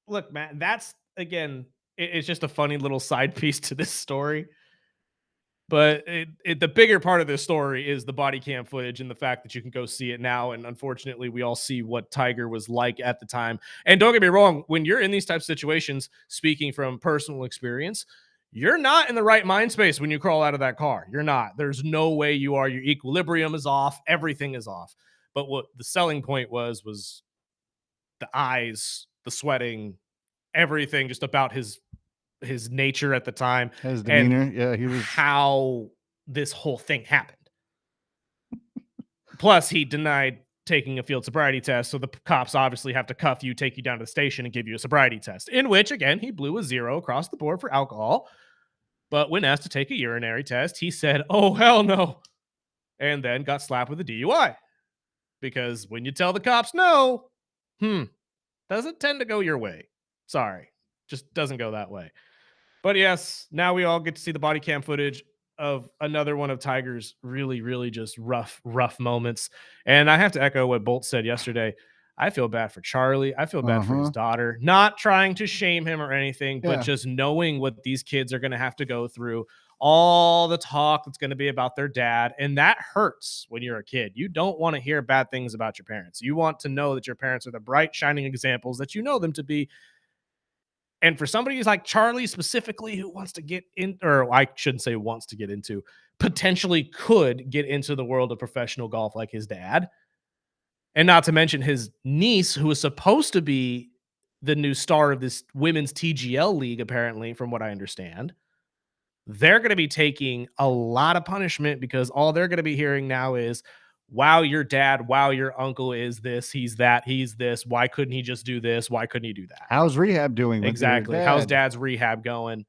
look, man, that's, again, it's just a funny little side piece to this story. But the bigger part of this story is the body cam footage and the fact that you can go see it now. And unfortunately, we all see what Tiger was like at the time. And don't get me wrong, when you're in these types of situations, speaking from personal experience, you're not in the right mind space when you crawl out of that car. You're not. There's no way you are. Your equilibrium is off. Everything is off. But what the selling point was the eyes, the sweating, everything just about his nature at the time, his demeanor. Yeah, he was how this whole thing happened. Plus, he denied taking a field sobriety test, so the cops obviously have to cuff you, take you down to the station, and give you a sobriety test, in which, again, he blew a 0 across the board for alcohol. But when asked to take a urinary test, he said, oh, hell no, and then got slapped with a DUI. Because when you tell the cops no, doesn't tend to go your way. Sorry, just doesn't go that way. But yes, now we all get to see the body cam footage of another one of Tiger's really, really just rough moments. And I have to echo what Bolt said yesterday. I feel bad for Charlie. I feel bad for his daughter. Not trying to shame him or anything, but just knowing what these kids are going to have to go through. All the talk that's going to be about their dad. And that hurts when you're a kid. You don't want to hear bad things about your parents. You want to know that your parents are the bright, shining examples that you know them to be. And for somebody who's like Charlie specifically, who wants to get in, or I shouldn't say wants to get into, potentially could get into the world of professional golf like his dad. And not to mention his niece, who is supposed to be the new star of this women's TGL league, apparently, from what I understand. They're going to be taking a lot of punishment because all they're going to be hearing now is, wow, your dad, wow, your uncle is this, he's that, he's this. Why couldn't he just do this? Why couldn't he do that? How's rehab doing? Exactly. How's dad's rehab going?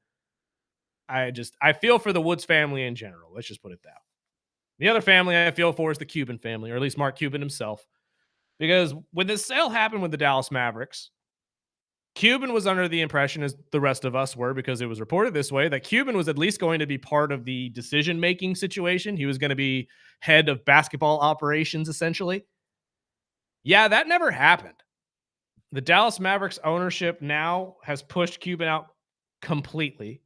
I feel for the Woods family in general. Let's just put it that way. The other family I feel for is the Cuban family, or at least Mark Cuban himself, Because when this sale happened with the Dallas Mavericks, Cuban was under the impression, as the rest of us were, because it was reported this way, that Cuban was at least going to be part of the decision-making situation. He was going to be head of basketball operations, essentially. Yeah, that never happened. The Dallas Mavericks ownership now has pushed Cuban out completely.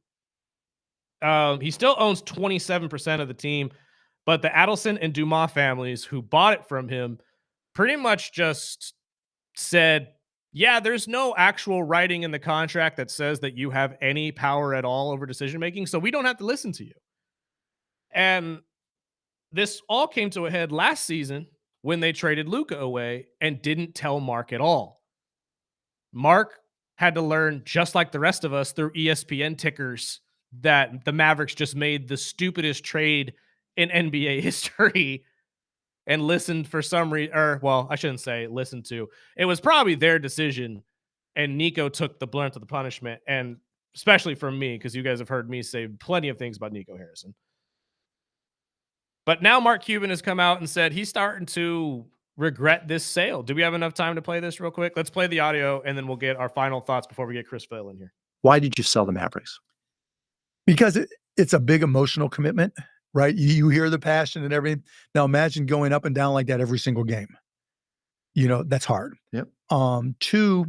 He still owns 27% of the team, but the Adelson and Dumas families who bought it from him pretty much just said, yeah, there's no actual writing in the contract that says that you have any power at all over decision making, so we don't have to listen to you. And this all came to a head last season when they traded Luka away and didn't tell Mark at all. Mark had to learn, just like the rest of us, through ESPN tickers, that the Mavericks just made the stupidest trade in NBA history, and listened for some reason. Or, well, I shouldn't say listened to. It was probably their decision, and Nico took the brunt of the punishment, and especially from me, because you guys have heard me say plenty of things about Nico Harrison. But now Mark Cuban has come out and said he's starting to regret this sale. Do we have enough time to play this real quick? Let's play the audio, and then we'll get our final thoughts before we get Chris Flail in here. Why did you sell the Mavericks? Because it's a big emotional commitment, right? You hear the passion and everything. Now imagine going up and down like that every single game. That's hard. Yep. Two,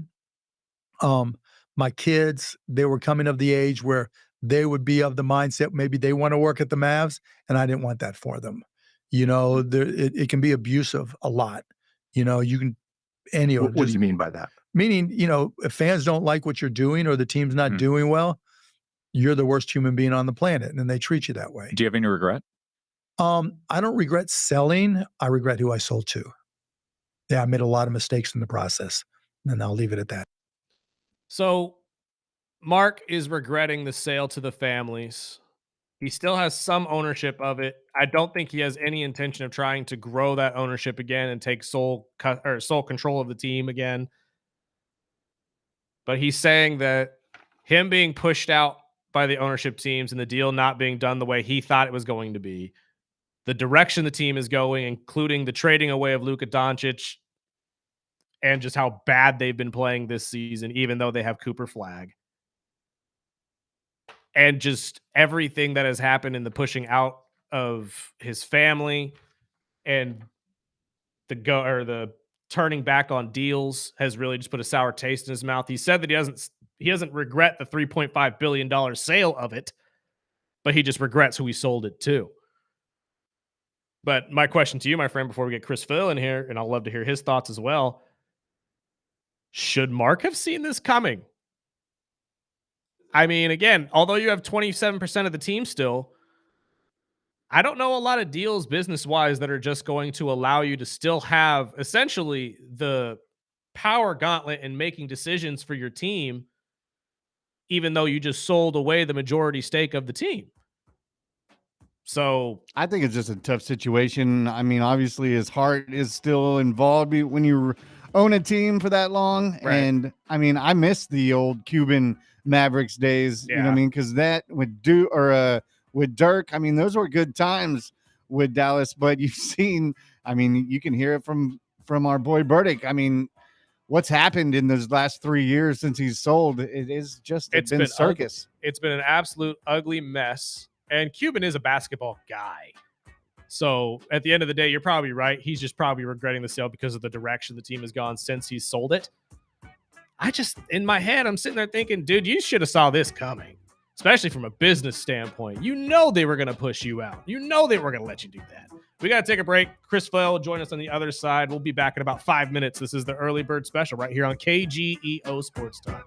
my kids, they were coming of the age where they would be of the mindset, maybe they want to work at the Mavs, and I didn't want that for them. It can be abusive a lot. You can, What do you mean by that? Meaning, if fans don't like what you're doing or the team's not doing well, you're the worst human being on the planet, and they treat you that way. Do you have any regret? I don't regret selling. I regret who I sold to. Yeah, I made a lot of mistakes in the process, and I'll leave it at that. So Mark is regretting the sale to the families. He still has some ownership of it. I don't think he has any intention of trying to grow that ownership again and take sole control of the team again. But he's saying that him being pushed out by the ownership teams and the deal not being done the way he thought it was going to be, the direction the team is going, including the trading away of Luka Doncic, and just how bad they've been playing this season, even though they have Cooper Flag, and just everything that has happened in the pushing out of his family and the turning back on deals has really just put a sour taste in his mouth. He said that he doesn't regret the $3.5 billion sale of it, but he just regrets who he sold it to. But my question to you, my friend, before we get Chris Flail in here, and I'll love to hear his thoughts as well. Should Mark have seen this coming? I mean, again, although you have 27% of the team still, I don't know a lot of deals business-wise that are just going to allow you to still have essentially the power gauntlet in making decisions for your team, even though you just sold away the majority stake of the team. So I think it's just a tough situation. I mean, obviously his heart is still involved when you own a team for that long. Right. And I mean, I miss the old Cuban Mavericks days, you know what I mean? Because that with Dirk, I mean, those were good times with Dallas, but you've seen, I mean, you can hear it from our boy Burdick. I mean, what's happened in those last 3 years since he's sold, it's been circus. Ugly. It's been an absolute ugly mess. And Cuban is a basketball guy. So at the end of the day, you're probably right. He's just probably regretting the sale because of the direction the team has gone since he's sold it. In my head, I'm sitting there thinking, dude, you should have saw this coming, especially from a business standpoint. You know they were going to push you out. You know they were going to let you do that. We got to take a break. Chris Flail will join us on the other side. We'll be back in about 5 minutes. This is the Early Bird Special right here on KGEO Sports Talk.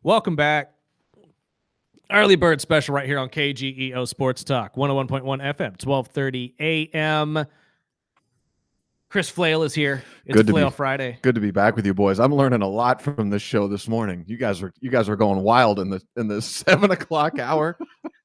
Welcome back. Early bird special right here on KGEO Sports Talk, 101.1 FM, 12:30 a.m. Chris Flail is here. It's Flail Friday. Good to be back with you boys. I'm learning a lot from this show this morning. You guys are going wild in the 7 o'clock hour.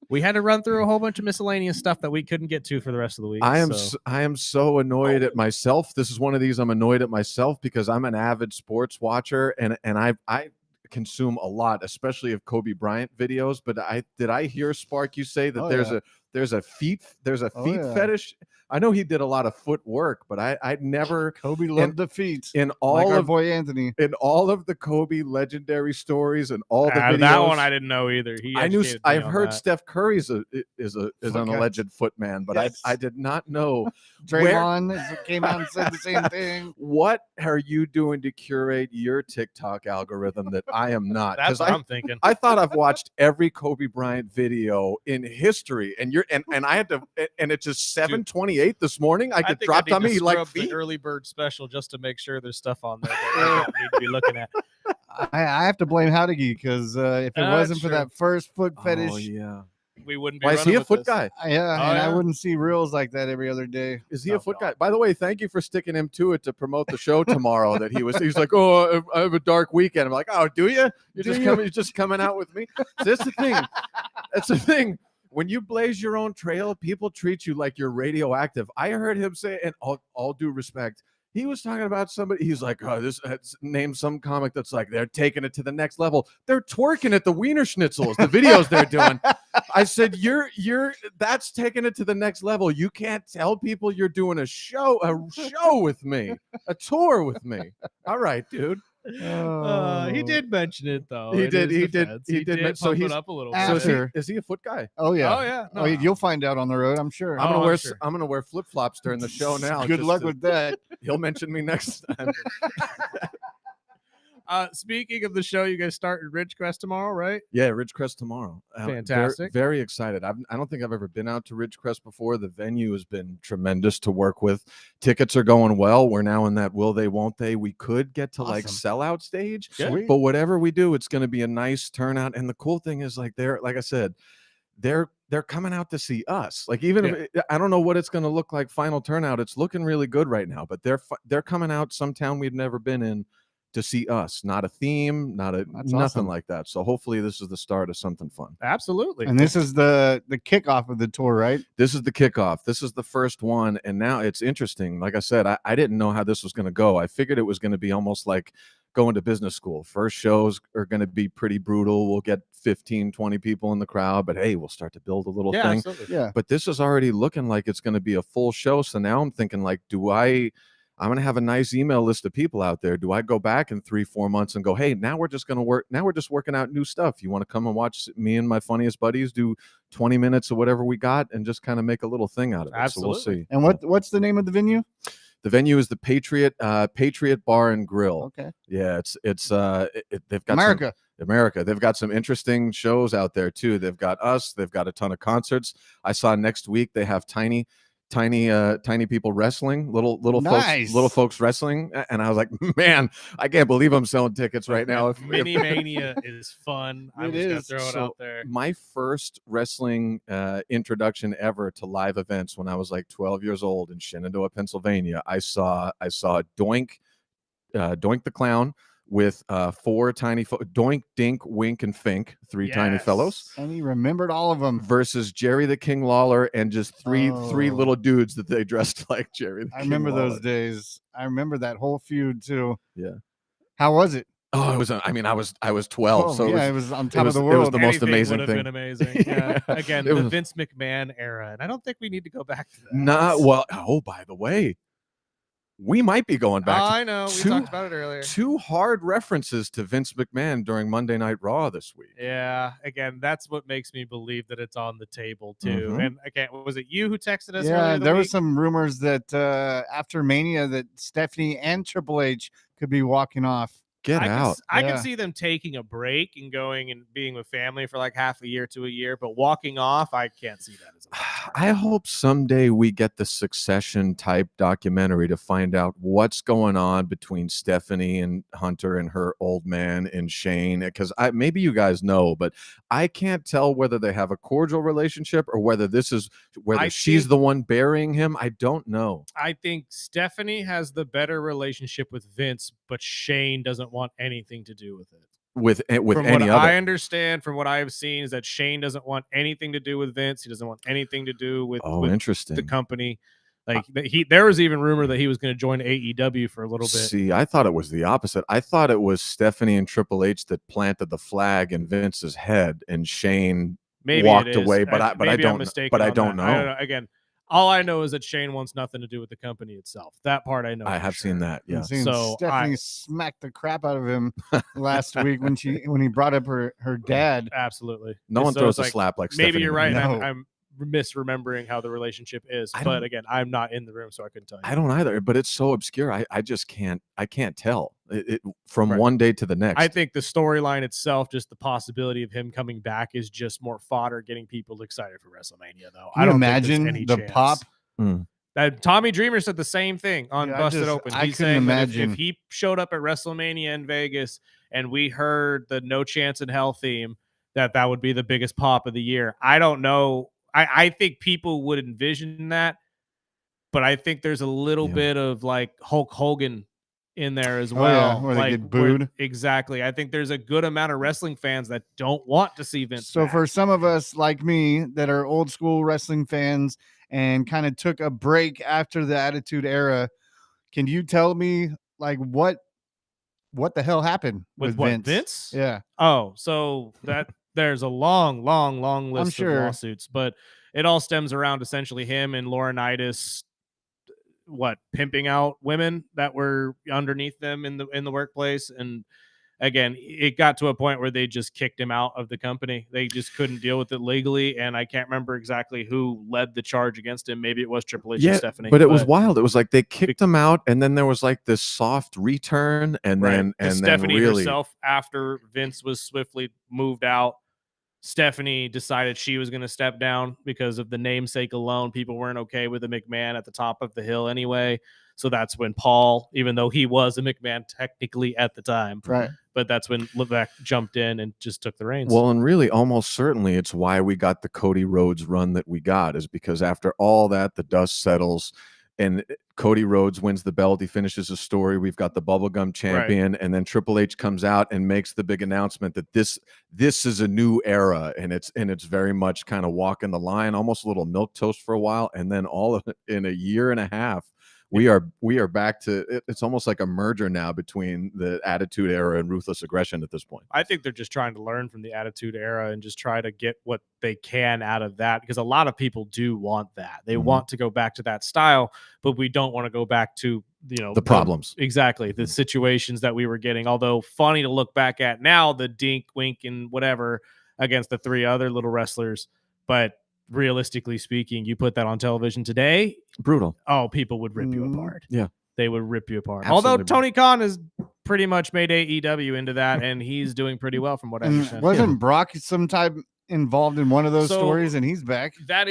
We had to run through a whole bunch of miscellaneous stuff that we couldn't get to for the rest of the week. I am so annoyed at myself. This is one of these I'm annoyed at myself because I'm an avid sports watcher and I consume a lot, especially of Kobe Bryant videos. But did I hear, Spark, you say that there's a feet fetish? I know he did a lot of footwork, but I'd never. Kobe loved the feet. In all like our of boy Anthony. In all of the Kobe legendary stories and all the videos, that one I didn't know either. I've heard Steph Curry's is an alleged footman, but yes. I did not know. Draymond came out and said the same thing. What are you doing to curate your TikTok algorithm that I am not? That's what I'm thinking. I thought I've watched every Kobe Bryant video in history, and I had to, and it's just 7:28 this morning. I get dropped on me like the early bird special just to make sure there's stuff on there that I don't need to be looking at. I have to blame Howdigi because if it wasn't for that first foot fetish, we wouldn't be. Why is he a foot guy? I wouldn't see reels like that every other day. Is he a foot guy? By the way, thank you for sticking him to it to promote the show tomorrow. He's like, oh, I have a dark weekend. I'm like, oh, do you? You're just coming out with me. So that's the thing. That's the thing. When you blaze your own trail, people treat you like you're radioactive. I heard him say, and all due respect, he was talking about somebody. He's like, oh, name some comic that's like, they're taking it to the next level. They're twerking at the Wiener Schnitzels, the videos they're doing. I said, that's taking it to the next level. You can't tell people you're doing a show with me, a tour with me. All right, dude. He did mention it though. He did. So he's up a little bit. Is he a foot guy? Oh yeah. Oh yeah. No. You'll find out on the road, I'm sure. I'm gonna wear flip flops during the show now. Good luck with that. He'll mention me next time. Speaking of the show, you guys start at Ridgecrest tomorrow, right? Yeah, Ridgecrest tomorrow. Fantastic. Very excited. I don't think I've ever been out to Ridgecrest before. The venue has been tremendous to work with. Tickets are going well. We're now in that will they, won't they. We could get to like sellout stage, but whatever we do, it's going to be a nice turnout. And the cool thing is like I said, they're coming out to see us. Like even if I don't know what it's going to look like final turnout, it's looking really good right now. But they're coming out some town we've never been in to see us, not a theme, nothing like that. So hopefully this is the start of something fun. Absolutely. And this is the kickoff of the tour, right? This is the kickoff. This is the first one. And now it's interesting. Like I said, I didn't know how this was going to go. I figured it was going to be almost like going to business school. First shows are going to be pretty brutal. We'll get 15, 20 people in the crowd, but hey, we'll start to build a little thing. Absolutely. Yeah. But this is already looking like it's going to be a full show. So now I'm thinking like, I'm going to have a nice email list of people out there. Do I go back in 3-4 months and go, hey, now we're just going to work. Now we're just working out new stuff. You want to come and watch me and my funniest buddies do 20 minutes of whatever we got and just kind of make a little thing out of it. Absolutely. So we'll see. And what's the name of the venue? The venue is the Patriot Bar and Grill. Okay. Yeah, they've got America. They've got some interesting shows out there too. They've got us. They've got a ton of concerts. I saw next week they have tiny people wrestling, little folks wrestling, and I was like, man, I can't believe I'm selling tickets right now. Mini Mania is fun. I'm just gonna throw it out there. My first wrestling introduction ever to live events when I was like 12 years old in Shenandoah, Pennsylvania. I saw Doink the Clown with 4 tiny Doink, Dink, Wink, and Fink, 3 tiny fellows. And he remembered all of them. Versus Jerry the King Lawler and just three little dudes that they dressed like Jerry the King. I remember Lawler. those days. I remember that whole feud too. Yeah. How was it? Oh, it was. I was 12, so it was on top of the world. It was the most amazing thing. Been amazing. Yeah. Again, the Vince McMahon era, and I don't think we need to go back to that. By the way, we might be going back. I know. We talked about it earlier. 2 hard references to Vince McMahon during Monday Night Raw this week. Yeah. Again, that's what makes me believe that it's on the table too. Mm-hmm. And again, was it you who texted us? Yeah, there were some rumors that after Mania that Stephanie and Triple H could be walking off. Get out. I can see them taking a break and going and being with family for like half a year to a year, but walking off, I can't see that as a I hope someday we get the Succession type documentary to find out what's going on between Stephanie and Hunter and her old man and Shane. Because maybe you guys know, but I can't tell whether they have a cordial relationship or whether she's the one burying him. I don't know. I think Stephanie has the better relationship with Vince, but Shane doesn't want anything to do with it. With from any what other. I understand, from what I have seen, is that Shane doesn't want anything to do with Vince. He doesn't want anything to do with, interesting. the company. Like there was even rumor that he was going to join AEW for a little bit. See, I thought it was the opposite. I thought it was Stephanie and Triple H that planted the flag in Vince's head, and Shane walked away. But I don't know. Again, all I know is that Shane wants nothing to do with the company itself. That part I know. I have seen that. Yeah. So Stephanie smacked the crap out of him last week when he brought up her dad. Absolutely. No one throws a slap like Stephanie. Maybe you're right. No. I'm misremembering how the relationship is, but again, I'm not in the room, so I couldn't tell you. I don't either, but it's so obscure. I just can't tell it from one day to the next. I think the storyline itself, just the possibility of him coming back, is just more fodder, getting people excited for WrestleMania. Though I don't imagine the pop. That Tommy Dreamer said the same thing on Busted Open. I He's couldn't saying imagine if he showed up at WrestleMania in Vegas and we heard the No Chance in Hell theme, that would be the biggest pop of the year. I don't know. I think people would envision that, but I think there's a little bit of like Hulk Hogan in there as well. Where like, they get booed. Exactly. I think there's a good amount of wrestling fans that don't want to see Vince back. For some of us like me that are old school wrestling fans and kind of took a break after the Attitude Era, can you tell me like what the hell happened with Vince? Yeah. Oh, so that there's a long list of lawsuits, but it all stems around essentially him and Laurinaitis pimping out women that were underneath them in the workplace. And again, it got to a point where they just kicked him out of the company. They just couldn't deal with it legally, and I can't remember exactly who led the charge against him. Maybe it was Triple H and Stephanie. But it was wild. It was like they kicked him out, and then there was like this soft return, and then Stephanie really herself, after Vince was swiftly moved out, Stephanie decided she was going to step down because of the namesake alone. People weren't okay with the McMahon at the top of the hill anyway. So that's when Paul, even though he was a McMahon technically at the time, right? But that's when Levesque jumped in and just took the reins. Well, and really, almost certainly, it's why we got the Cody Rhodes run that we got, is because after all that, the dust settles, and Cody Rhodes wins the belt. He finishes his story. We've got the bubblegum champion, and then Triple H comes out and makes the big announcement that this is a new era, and it's very much kind of walking the line, almost a little milquetoast for a while, and then all of it in a year and a half. We are back to it's almost like a merger now between the Attitude Era and Ruthless Aggression at this point. I think they're just trying to learn from the Attitude Era and just try to get what they can out of that, because a lot of people do want that. They want to go back to that style, but we don't want to go back to the problems. Exactly, the situations that we were getting. Although funny to look back at now, the dink, wink, and whatever against the three other little wrestlers, but realistically speaking, you put that on television today, brutal. Oh, people would rip you apart. Yeah, they would rip you apart. Absolutely. Although Tony Khan has pretty much made AEW into that, and he's doing pretty well from what I understand. Wasn't Brock sometime involved in one of those stories, and he's back? That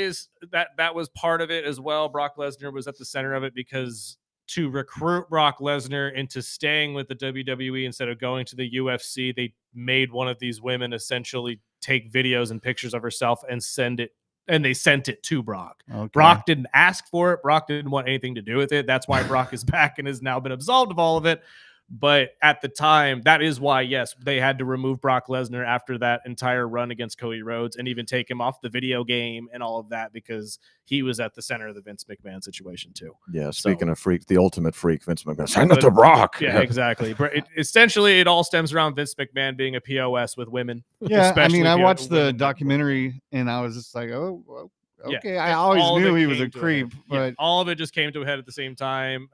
was part of it as well. Brock Lesnar was at the center of it, because to recruit Brock Lesnar into staying with the WWE instead of going to the UFC, they made one of these women essentially take videos and pictures of herself and send it. And they sent it to Brock. Okay. Brock didn't ask for it. Brock didn't want anything to do with it. That's why Brock is back and has now been absolved of all of it. But at the time, that is why, yes, they had to remove Brock Lesnar after that entire run against Cody Rhodes, and even take him off the video game and all of that, because he was at the center of the Vince McMahon situation too. Yeah, speaking of freak, the ultimate freak, Vince McMahon. Send it to Brock. Yeah, exactly. But essentially, it all stems around Vince McMahon being a POS with women. Yeah, I mean, I watched the documentary, and I was just like, oh, okay. Yeah, I always knew he was a creep, but all of it just came to a head at the same time.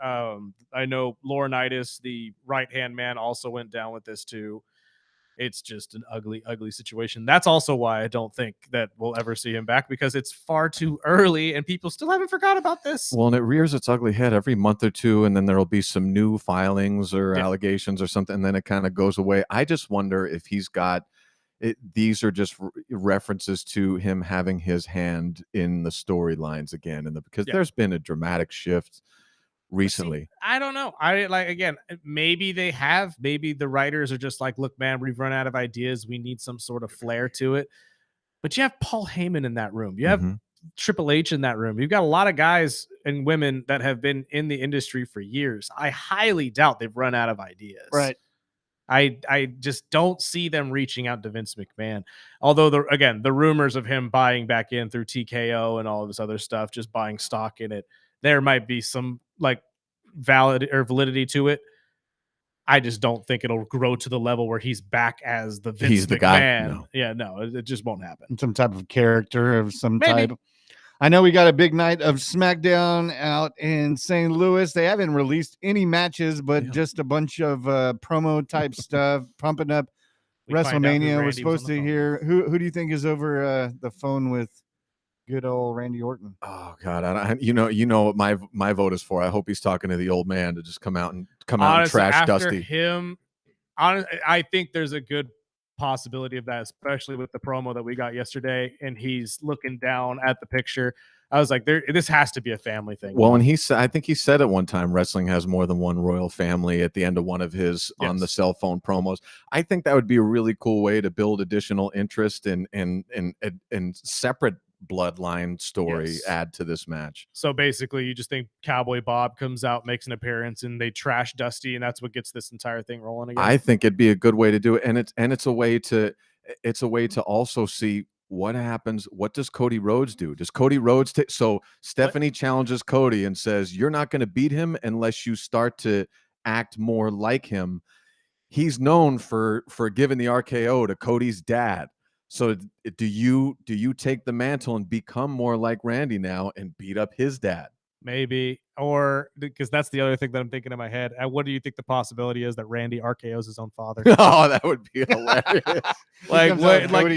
I know Laurinaitis, the right-hand man, also went down with this too. it's just an ugly, ugly situation. That's also why I don't think that we'll ever see him back, because it's far too early and people still haven't forgot about this. Well, and it rears its ugly head every month or two, and then there'll be some new filings or allegations or something, and then it kind of goes away. I just wonder if he's got it. These are just references to him having his hand in the storylines again, because there's been a dramatic shift recently. See, I don't know. Again, maybe the writers are just like, look, man, we've run out of ideas. We need some sort of flair to it. But you have Paul Heyman in that room. You have Triple H in that room. You've got a lot of guys and women that have been in the industry for years. I highly doubt they've run out of ideas. Right. I just don't see them reaching out to Vince McMahon. Although the rumors of him buying back in through TKO and all of this other stuff, just buying stock in it, there might be some validity to it. I just don't think it'll grow to the level where he's back as the Vince McMahon. Guy. No. Yeah, no, it just won't happen. Some type of character of some type. I know we got a big night of SmackDown out in St. Louis. They haven't released any matches, but just a bunch of promo type stuff, pumping up WrestleMania. We're supposed to hear who do you think is over the phone with good old Randy Orton? Oh God, you know what my vote is for. I hope he's talking to the old man to just come out and trash Dusty. I think there's a good possibility of that, especially with the promo that we got yesterday, and he's looking down at the picture. I was like, this has to be a family thing. Well, and I think he said at one time, wrestling has more than one royal family at the end of one of his on the cell phone promos. I think that would be a really cool way to build additional interest in separate bloodline story add to this match. So basically you just think Cowboy Bob comes out, makes an appearance, and they trash Dusty, and that's what gets this entire thing rolling again. I think it'd be a good way to do it, and it's a way to also see what happens. What does Cody Rhodes do? Does Cody Rhodes so Stephanie challenges Cody and says, you're not going to beat him unless you start to act more like him. He's known for giving the RKO to Cody's dad. So do you take the mantle and become more like Randy now and beat up his dad? Maybe, or because that's the other thing that I'm thinking in my head. What do you think the possibility is that Randy RKO's his own father? Oh, that would be hilarious.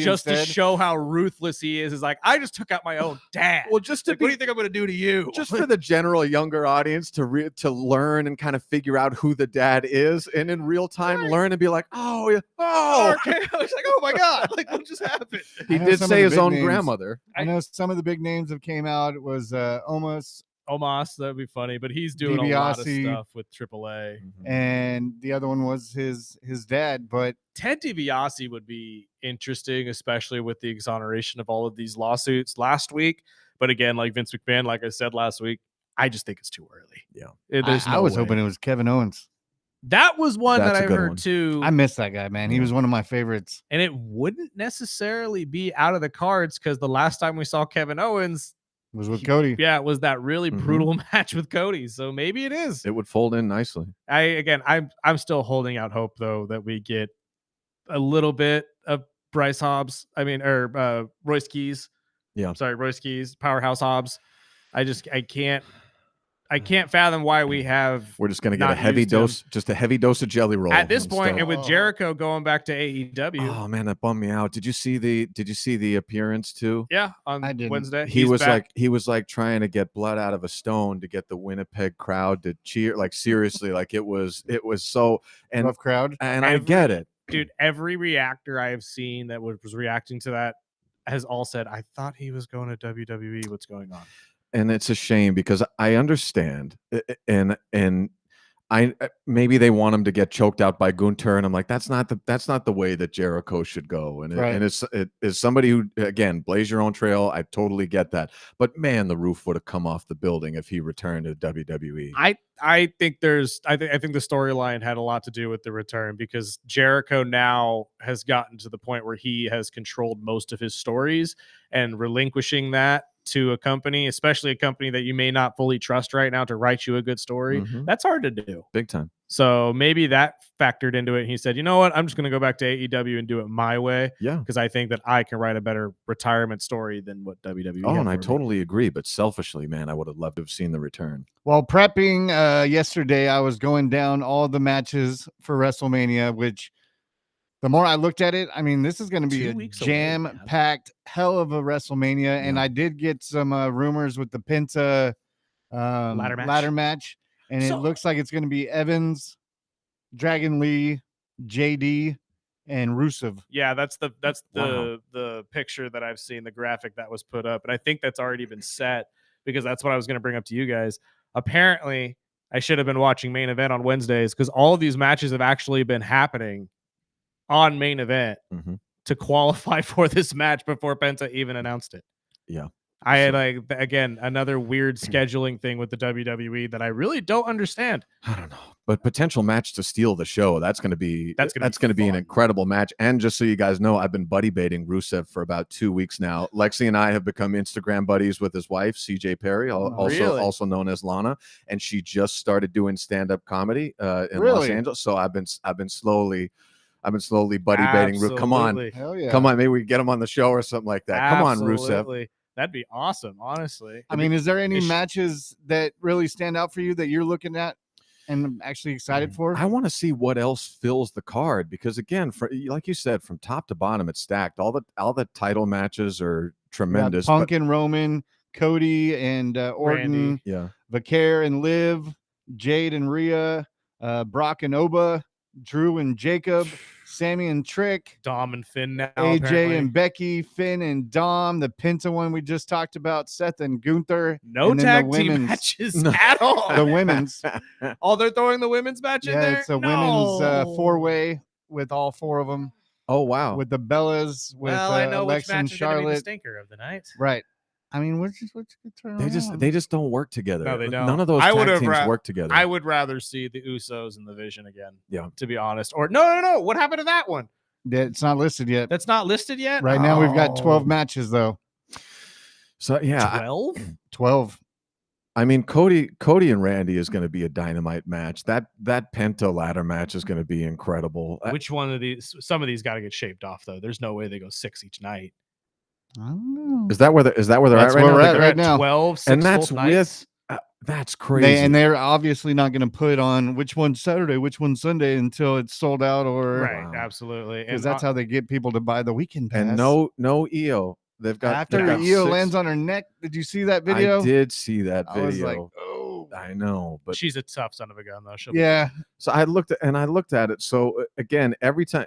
Just to show how ruthless he is like, I just took out my own dad. Well, what do you think I'm going to do to you? Just for the general younger audience to learn and kind of figure out who the dad is, and in real time learn and be like, RKO. It's like, oh my God, like what just happened? He did say his own grandmother. I know some of the big names that came out. It was Omos, that'd be funny, but he's doing a lot of stuff with AAA. And the other one was his dad. But Ted DiBiase would be interesting, especially with the exoneration of all of these lawsuits last week. But again, like Vince McMahon, like I said last week, I just think it's too early. Yeah, I was hoping it was Kevin Owens. That was one that I heard too. I miss that guy, man. He was one of my favorites. And it wouldn't necessarily be out of the cards because the last time we saw Kevin Owens was with Cody. Yeah, it was that really brutal match with Cody. So maybe it is. It would fold in nicely. I'm still holding out hope though that we get a little bit of Royce Keys. Yeah. I'm sorry, Royce Keys, Powerhouse Hobbs. I can't fathom why we're just going to get a heavy dose of jelly roll at this point. And with Jericho going back to AEW. Oh man, that bummed me out. Did you see the appearance too? Yeah, on Wednesday. He was like trying to get blood out of a stone to get the Winnipeg crowd to cheer. Like seriously, like it was so rough crowd. And I get it. Dude, every reactor I have seen that was reacting to that has all said, I thought he was going to WWE. What's going on? And it's a shame because I understand, and I maybe they want him to get choked out by Gunther, and I'm like, that's not the way that Jericho should go. And it is somebody who, again, blaze your own trail. I totally get that, but man, the roof would have come off the building if he returned to WWE. I think the storyline had a lot to do with the return because Jericho now has gotten to the point where he has controlled most of his stories, and relinquishing that to a company, especially a company that you may not fully trust right now to write you a good story, that's hard to do. Big time. So maybe that factored into it. He said, you know what? I'm just going to go back to AEW and do it my way. Yeah. Because I think that I can write a better retirement story than what WWE. Oh, and I totally agree. But selfishly, man, I would have loved to have seen the return. While prepping yesterday, I was going down all the matches for WrestleMania, which the more I looked at it, I mean, this is going to be 2 a weeks away, man. jam-packed hell of a WrestleMania. And I did get some rumors with the Penta ladder match. And it looks like it's going to be Evans, Dragon Lee, JD, and Rusev. Yeah, that's the picture that I've seen, the graphic that was put up. And I think that's already been set because that's what I was going to bring up to you guys. Apparently, I should have been watching Main Event on Wednesdays because all of these matches have actually been happening on Main Event to qualify for this match before Penta even announced it. Yeah. I had again another weird scheduling thing with the WWE that I really don't understand. I don't know, but potential match to steal the show. That's going to be an incredible match. And just so you guys know, I've been buddy baiting Rusev for about 2 weeks now. Lexi and I have become Instagram buddies with his wife, CJ Perry, also known as Lana, and she just started doing stand-up comedy in Los Angeles. So I've been slowly buddy baiting. Come on, hell yeah, come on, maybe we get him on the show or something like that. Absolutely. Come on, Rusev. That'd be awesome, honestly. I mean, is there any matches that really stand out for you that you're looking at and actually excited for? I want to see what else fills the card because, again, like you said, from top to bottom, it's stacked. All the title matches are tremendous. Punk and Roman, Cody and Orton, Vaquer and Liv, Jade and Rhea, Brock and Oba, Drew and Jacob, Sammy and Trick, Dom and Finn now, AJ apparently. and Becky, Finn and Dom, the Penta one we just talked about, Seth and Gunther. No and tag team matches at all. The women's. Oh, they're throwing the women's match in there? Yeah, it's a women's four-way with all four of them. Oh, wow. With the Bellas, with I know Alexa which and match is going to be the Charlotte. Stinker of the night. Right. I mean, they just don't work together. No, they don't. None of those tag teams work together. I would rather see the Usos and the Vision again. Yeah, to be honest. Or no. What happened to that one? It's not listed yet. That's not listed yet. Right now, we've got 12 matches though. So yeah, 12. I mean, Cody and Randy is going to be a dynamite match. That Penta ladder match is going to be incredible. Which one of these? Some of these got to get shaped off though. There's no way they go 6 each night. I don't know. Is that where they're at right now? We're at right now. 12, 6 and that's full nights. That's crazy. They're obviously not going to put on which one's Saturday, which one's Sunday until it's sold out, or right? Absolutely, because that's how they get people to buy the weekend pass. And no EO. They've got EO lands on her neck. Did you see that video? I did see that video. I was like, oh, I know, but she's a tough son of a gun, though. So I looked at it. So again, every time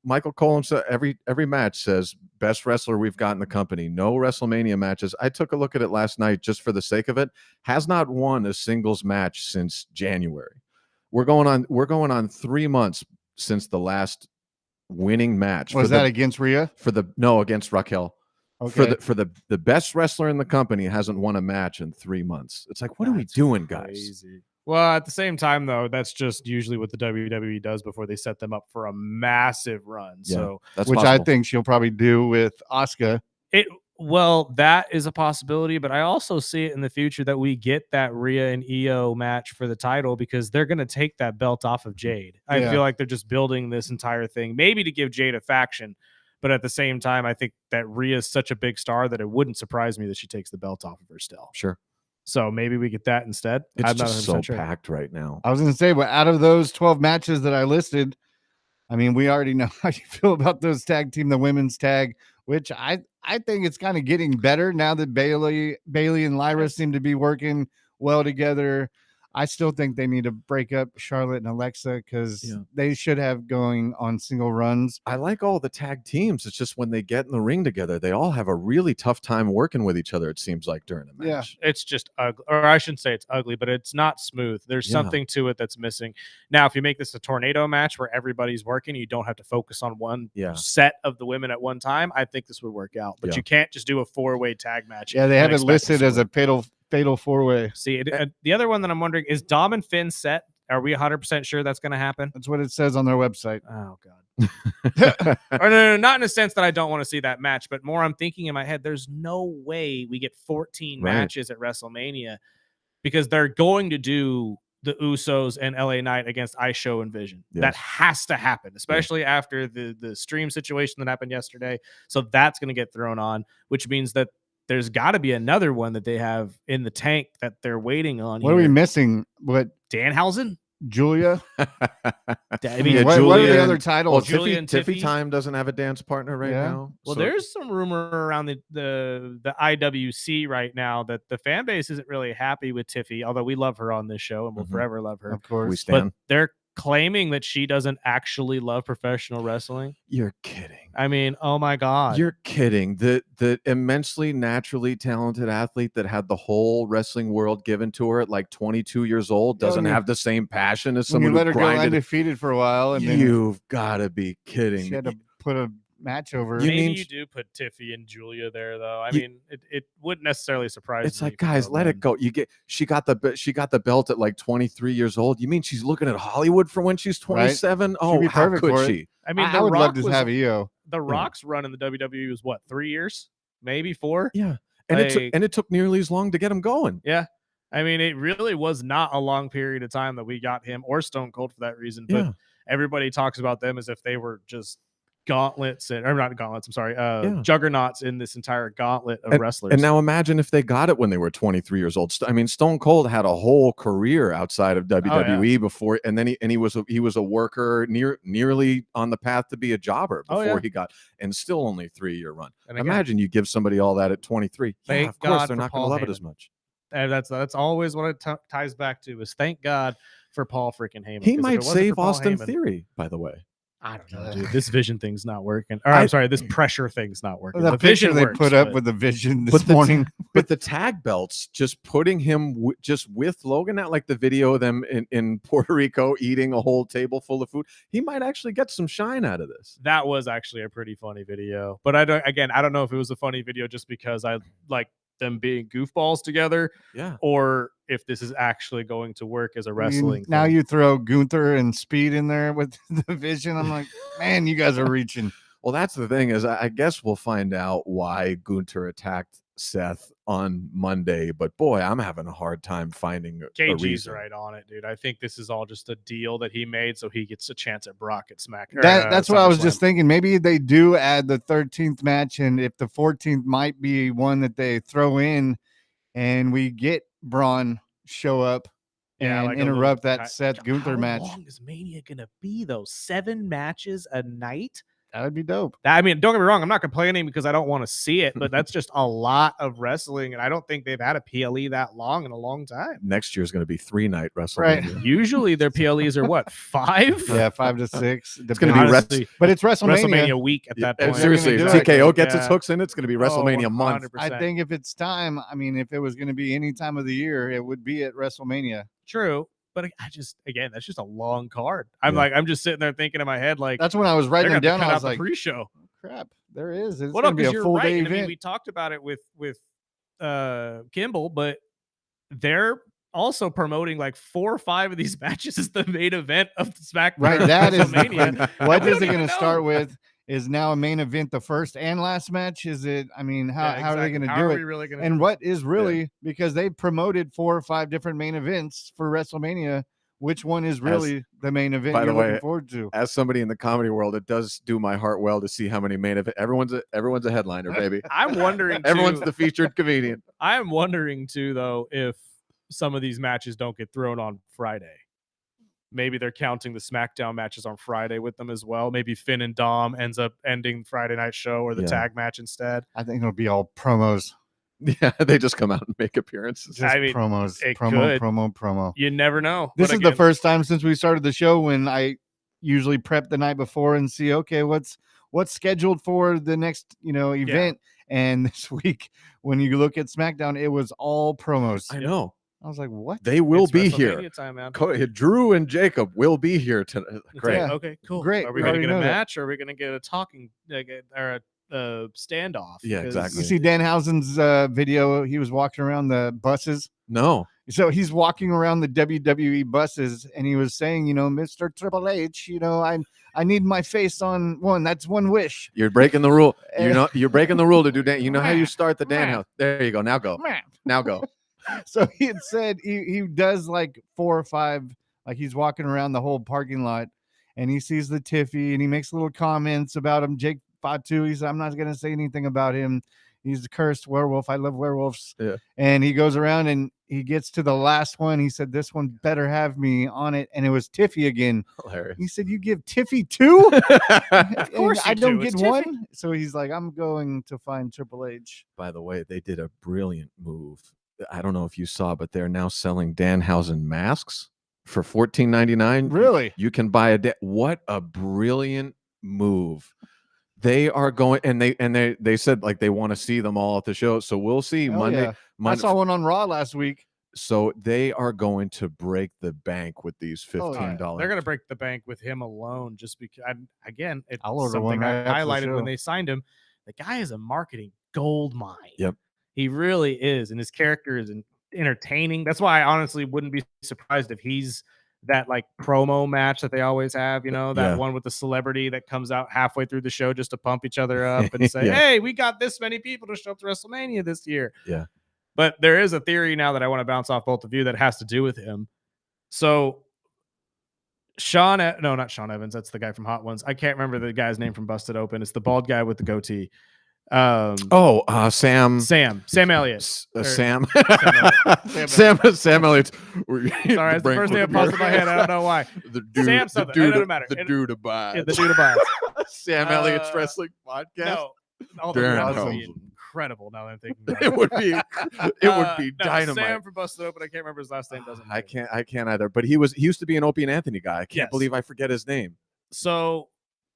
Michael Colum said every match says best wrestler we've got in the company. No WrestleMania matches. I took a look at it last night just for the sake of it. Has not won a singles match since January. We're going on 3 months since the last winning match. Was that against Rhea? Against Raquel. Okay. For the best wrestler in the company hasn't won a match in 3 months. It's like, what are we doing, guys? Well, at the same time, though, that's just usually what the WWE does before they set them up for a massive run. Yeah, so, that's which possible. I think she'll probably do with Asuka. That is a possibility, but I also see it in the future that we get that Rhea and EO match for the title because they're going to take that belt off of Jade. I feel like they're just building this entire thing, maybe to give Jade a faction. But at the same time, I think that Rhea is such a big star that it wouldn't surprise me that she takes the belt off of her still. Sure. So maybe we get that instead. It's just so packed right now. I was going to say, but out of those 12 matches that I listed, I mean, we already know how you feel about those tag team, the women's tag, which I think it's kind of getting better now that Bailey and Lyra seem to be working well together. I still think they need to break up Charlotte and Alexa because they should have going on single runs. I like all the tag teams. It's just when they get in the ring together, they all have a really tough time working with each other, it seems like, during a match. Yeah, it's just ugly. Or I shouldn't say it's ugly, but it's not smooth. There's something to it that's missing. Now, if you make this a tornado match where everybody's working, you don't have to focus on one set of the women at one time, I think this would work out. But you can't just do a 4-way tag match. Yeah, they have it listed as a fatal 4-way. See, the other one that I'm wondering is Dom and Finn set. Are we 100% sure that's going to happen? That's what it says on their website. Oh, God. Or no, not in a sense that I don't want to see that match, but more I'm thinking in my head, there's no way we get 14 matches at WrestleMania because they're going to do the Usos and LA Knight against iShow and Vision. Yes. That has to happen, especially after the stream situation that happened yesterday. So that's going to get thrown on, which means that there's got to be another one that they have in the tank that they're waiting on. What are we missing? What? Danhausen? Julia. I mean, what are Julia the other and- titles? Well, Julia and Tiffy Tiffy. Time doesn't have a dance partner right Yeah. now. Well, so- there's some rumor around the IWC right now that the fan base isn't really happy with Tiffy, although we love her on this show and we'll Mhm. forever love her. Of course. we But stand. they're claiming that she doesn't actually love professional wrestling. You're kidding. I mean, oh my God. You're kidding. The immensely naturally talented athlete that had the whole wrestling world given to her at like 22 years old Yeah, doesn't when you- have the same passion as When you someone let who her go grinded. undefeated for a while, and then You've got to be kidding. she had to put a match over. You Maybe mean- you do put Tiffy and Julia there, though. I You- mean, it wouldn't necessarily surprise It's me. like, if you guys, go let then. it go. She got the belt at like 23 years old. You mean she's looking at Hollywood for when she's 27? Oh, be how perfect could for it. she? I mean, I would love to have EO. The Rock's run in the WWE was what, 3 years, maybe 4? Yeah, and it took nearly as long to get him going. Yeah. I mean, it really was not a long period of time that we got him or Stone Cold for that reason. But Yeah. everybody talks about them as if they were just gauntlets or not gauntlets. I'm sorry, Yeah. juggernauts in this entire gauntlet of wrestlers. And now imagine if they got it when they were 23 years old. I mean, Stone Cold had a whole career outside of WWE before, and then he was a worker nearly on the path to be a jobber before he got, and still only a 3-year run. And again, Imagine you give somebody all that at 23. Yeah, Thank of course God they're for not going Paul to love it Heyman. as much. and that's always what it ties back to is thank God for Paul freaking Heyman. He 'cause if might it wasn't save for Paul Austin Heyman- Theory, by the way. I don't know, dude. This vision thing's not working. Or I'm sorry, this pressure thing's not working. The picture vision they works, put up but- with the vision But this the morning. But the tag belts, just putting him just with Logan, not like the video of them in Puerto Rico eating a whole table full of food. He might actually get some shine out of this. that was actually a pretty funny video. But I don't know if it was a funny video just because I like them being goofballs together, Yeah. or if this is actually going to work as a wrestling Now thing. you throw Gunther and Speed in there with the vision. I'm like, man, you guys are reaching. Well, that's the thing is I guess we'll find out why Gunther attacked Seth on Monday. But boy, I'm having a hard time finding a KG's reason. right on it, dude. I think this is all just a deal that he made so he gets a chance at Brock at Smack. That's what I was SummerSlam. just thinking. Maybe they do add the 13th match, and if the 14th might be one that they throw in, and we get Braun show up and like a interrupt little- that Seth Gunther match. How long is Mania gonna be though? 7 matches a night? That would be dope. I mean, don't get me wrong. I'm not complaining because I don't want to see it, but that's just a lot of wrestling, and I don't think they've had a PLE that long in a long time. Next year's going to be 3-night WrestleMania. Usually their PLEs are what, 5? Yeah, 5 to 6. It's going to be Honestly, but it's WrestleMania. WrestleMania week at that point. Seriously, if They're gonna do TKO it. gets its Yeah. hooks in, it's going to be WrestleMania month. 100%. I think if it's time, I mean, if it was going to be any time of the year, it would be at WrestleMania. True, but I just that's just a long card. I'm Yeah. I'm just sitting there thinking in my head like That's when I was they're writing gonna it have to down. cut I out was the like, pre-show. crap, there is. It's Well, going no, to be because a you're full right. day And I mean, event. we talked about it with Kimball, but they're also promoting like 4 or 5 of these matches as the main event of the SmackDown. Right, that is the WrestleMania. thing. What We is don't it going even to know. start with? Is now a main event the first and last match? Is it? I mean, how Yeah, how are they exactly. going to How do are it? we really gonna And do what is really because they promoted 4 or 5 different main events for WrestleMania. Which one is really the main event by you're the way, looking forward to? As somebody in the comedy world, it does do my heart well to see how many main event. Everyone's a headliner, baby. I'm wondering. Everyone's too, the featured comedian. I'm wondering too, though, if some of these matches don't get thrown on Friday. Maybe they're counting the SmackDown matches on Friday with them as well. Maybe Finn and Dom ends up ending Friday night show or the Yeah. tag match instead. I think it'll be all promos. Yeah, they just come out and make appearances. Just I mean, promos. it Promo, could. promo. You never know. This But is the again, first time since we started the show when I usually prep the night before and see, okay, what's scheduled for the next, event. And this week, when you look at SmackDown, it was all promos. I know. I was like, what? They will it's be here. WrestleMania time, man. Drew and Jacob will be here tonight. It's Great. like, okay, cool. Great. Are We we going to already get a know that. match or are we going to get a talking or a standoff? Yeah, Because- exactly. You see Danhausen's video? He was walking around the buses. No. So he's walking around the WWE buses and he was saying, Mr. Triple H, I need my face on one. That's one wish. You're breaking the rule. You're breaking the rule to do Dan. You know how you start the Dan house. There you go. Now go. Now go. So he had said he does like 4 or 5, like he's walking around the whole parking lot and he sees the Tiffy and he makes little comments about him. Jake Fatu, he said, I'm not going to say anything about him. He's the cursed werewolf. I love werewolves. Yeah. And he goes around and he gets to the last one. He said, this one better have me on it. And it was Tiffy again. Hilarious. He said, you give Tiffy 2? Of course I you don't do. get It's one. Tiffy. So he's like, I'm going to find Triple H. By the way, they did a brilliant move. I don't know if you saw, but they're now selling Danhausen masks for $14.99. Really? You can buy what a brilliant move. They are going, and they said like they want to see them all at the show. So we'll see Hell Monday. yeah. I saw one on Raw last week. So they are going to break the bank with these Oh, yeah. $15. They're going to break the bank with him alone just because, again, it's I'll order something one right I after the highlighted when show. they signed him. The guy is a marketing gold mine. Yep. He really is. And his character is entertaining. That's why I honestly wouldn't be surprised if he's that like promo match that they always have, you know, that one with the celebrity that comes out halfway through the show just to pump each other up and say, hey, we got this many people to show up to WrestleMania this year. Yeah. But there is a theory now that I want to bounce off both of you that has to do with him. So not Sean Evans. That's the guy from Hot Ones. I can't remember the guy's name from Busted Open. It's the bald guy with the goatee. Sam Elliott. Sam Elliott. Sorry, it's the first thing that popped in my head. I don't know why. The dude, Sam something. It doesn't matter. The dude abides. Yeah, the dude abides. Sam Elliott's wrestling podcast. No, all the Darren would be Helmsley. incredible. Now that I'm thinking about It would be. It would be no, dynamite. Sam from Busted Open. I can't remember his last name. Doesn't matter. I can't either. But he used to be an Opie and Anthony guy. I can't believe I forget his name. So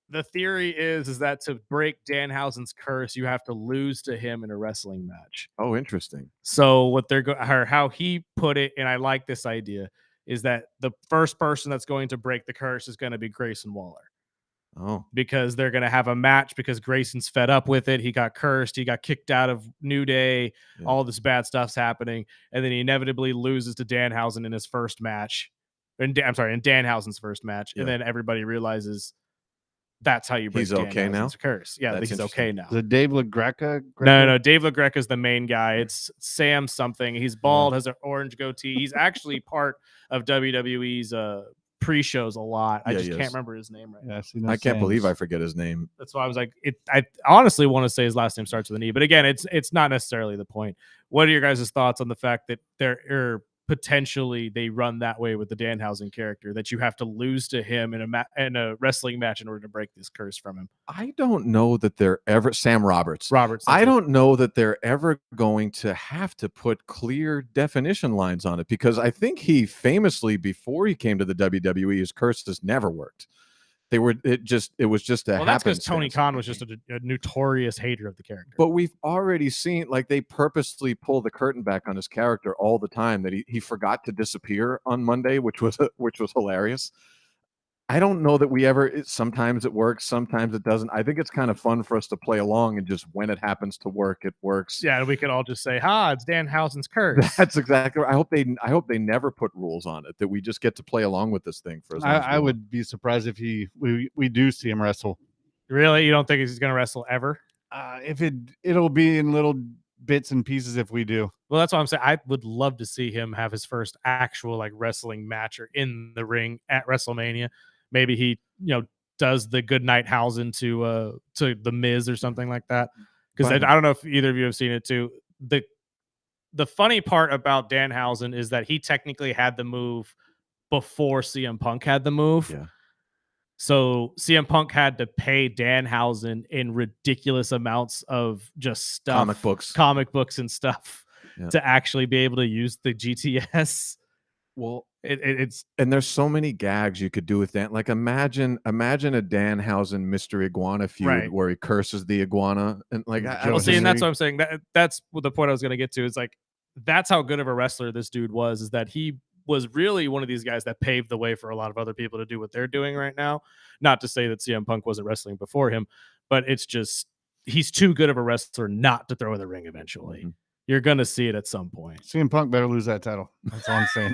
the theory is that to break Danhausen's curse, you have to lose to him in a wrestling match. Oh, interesting. So what how he put it, and I like this idea, is that the first person that's going to break the curse is going to be Grayson Waller. Oh, because they're going to have a match because Grayson's fed up with it. He got cursed. He got kicked out of New Day. Yeah. All this bad stuff's happening. And then he inevitably loses to Danhausen in his first match. In Danhausen's first match. Yeah. And then everybody realizes that's how you break He's okay now? curse. Yeah, he's okay now. The Dave LaGreca? No. Dave LaGreca is the main guy. It's Sam something. He's bald, has an orange goatee. He's actually part of WWE's pre-shows a lot. I just can't remember his name right now. I can't believe I forget his name. That's why I was like, I honestly want to say his last name starts with an E, but again, it's not necessarily the point. What are your guys' thoughts on the fact that potentially they run that way with the Danhausen character, that you have to lose to him in a wrestling match in order to break this curse from him? I don't know that they're ever Sam Roberts. I don't know that they're ever going to have to put clear definition lines on it, because I think he famously, before he came to the WWE, his curses never worked. It was just a that's because Tony Khan was just a notorious hater of the character. But we've already seen, like, they purposely pull the curtain back on his character all the time, that he forgot to disappear on Monday, which was hilarious. I don't know that we ever. Sometimes it works, sometimes it doesn't. I think it's kind of fun for us to play along, and just when it happens to work, it works. Yeah, we could all just say, it's Danhausen's curse. That's exactly right. I hope they never put rules on it, that we just get to play along with this thing for as long as I would be surprised if we do see him wrestle. Really? You don't think he's going to wrestle ever? If it'll be in little bits and pieces if we do. Well, that's what I'm saying. I would love to see him have his first actual like wrestling match or in the ring at WrestleMania. Maybe he, does the good night Hausen to the Miz or something like that. Because I don't know if either of you have seen it too. The funny part about Danhausen is that he technically had the move before CM Punk had the move. Yeah. So CM Punk had to pay Danhausen in ridiculous amounts of just stuff, comic books and stuff, to actually be able to use the GTS. Well, it's and there's so many gags you could do with that. Like imagine a Danhausen Mr. Iguana feud where he curses the iguana, and like and that's what I'm saying. That's the point I was going to get to. Is like that's how good of a wrestler this dude was. Is that he was really one of these guys that paved the way for a lot of other people to do what they're doing right now. Not to say that CM Punk wasn't wrestling before him, but it's just he's too good of a wrestler not to throw in the ring eventually. Mm-hmm. You're going to see it at some point. CM Punk better lose that title. That's all I'm saying.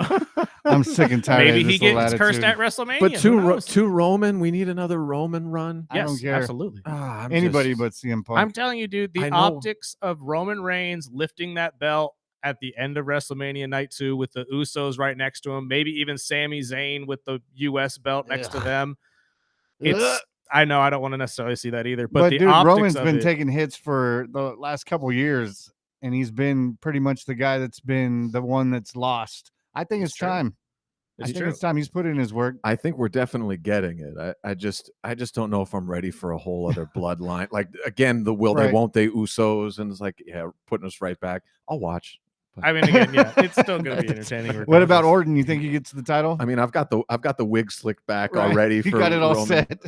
I'm sick and tired Maybe of this he gets cursed at WrestleMania. But to Roman, we need another Roman run. Yes, I don't care. Absolutely. Anybody but CM Punk. I'm telling you, dude, the optics of Roman Reigns lifting that belt at the end of WrestleMania Night 2 with the Usos right next to him, maybe even Sami Zayn with the U.S. belt next to them. I know I don't want to necessarily see that either. But the dude, optics Roman's of been it, taking hits for the last couple years, and he's been pretty much the guy that's been the one that's lost. I think it's true. time. I think it's time. He's put in his work. I think we're definitely getting it. I just don't know if I'm ready for a whole other bloodline. Like again, the will they Right. won't they Usos, and it's like putting us right back. I'll watch. But I mean, again, yeah, it's still going to be entertaining. What about regardless. Orton? You think he gets the title? I mean, I've got the wig slicked back Right. already. He for got it all Roman. set.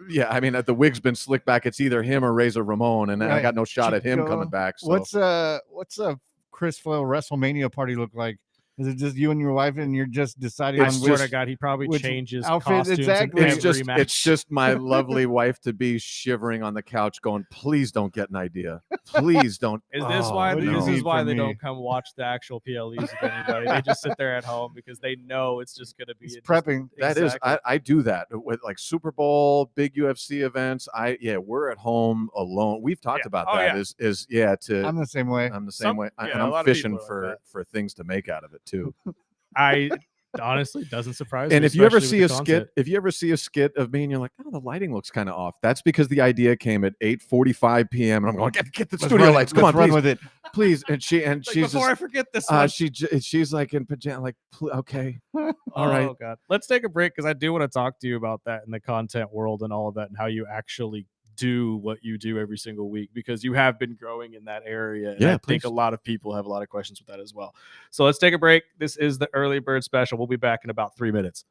Yeah, I mean, the wig's been slicked back. It's either him or Razor Ramon, and I Right. got no shot at him Chico. coming back. So. What's a Chris Flail WrestleMania party look like? Is it just you and your wife, and you're just deciding I on swear which to God, he probably which changes outfit- costumes exactly. in It's every just match. it's just my lovely wife to be shivering on the couch, going, "Please don't get an idea. Please don't." Is this why? what do you This need is why from they me? don't come watch the actual PLEs with anybody. They just sit there at home because they know it's just going to be He's just- prepping. That is, I do that with like Super Bowl, big UFC events. We're at home alone. We've talked Yeah. about Oh, that. yeah. I'm the same way. I'm the same way, yeah, and a I'm lot of fishing people are like for things to make out of it too. I honestly doesn't surprise me. And if you ever especially see with a the skit, content. if you ever see a skit of me and you're like, oh, the lighting looks kind of off, that's because the idea came at 8:45 p.m. and I'm going, get the studio lights, come on, run please, with it. please. And she's before just, I forget this one. she's like in pajama, like, okay, all Oh right. God, let's take a break because I do want to talk to you about that in the content world and all of that and how you actually do what you do every single week because you have been growing in that area. And Yeah, I think please. a lot of people have a lot of questions with that as well. So let's take a break. This is the early bird special. We'll be back in about 3 minutes.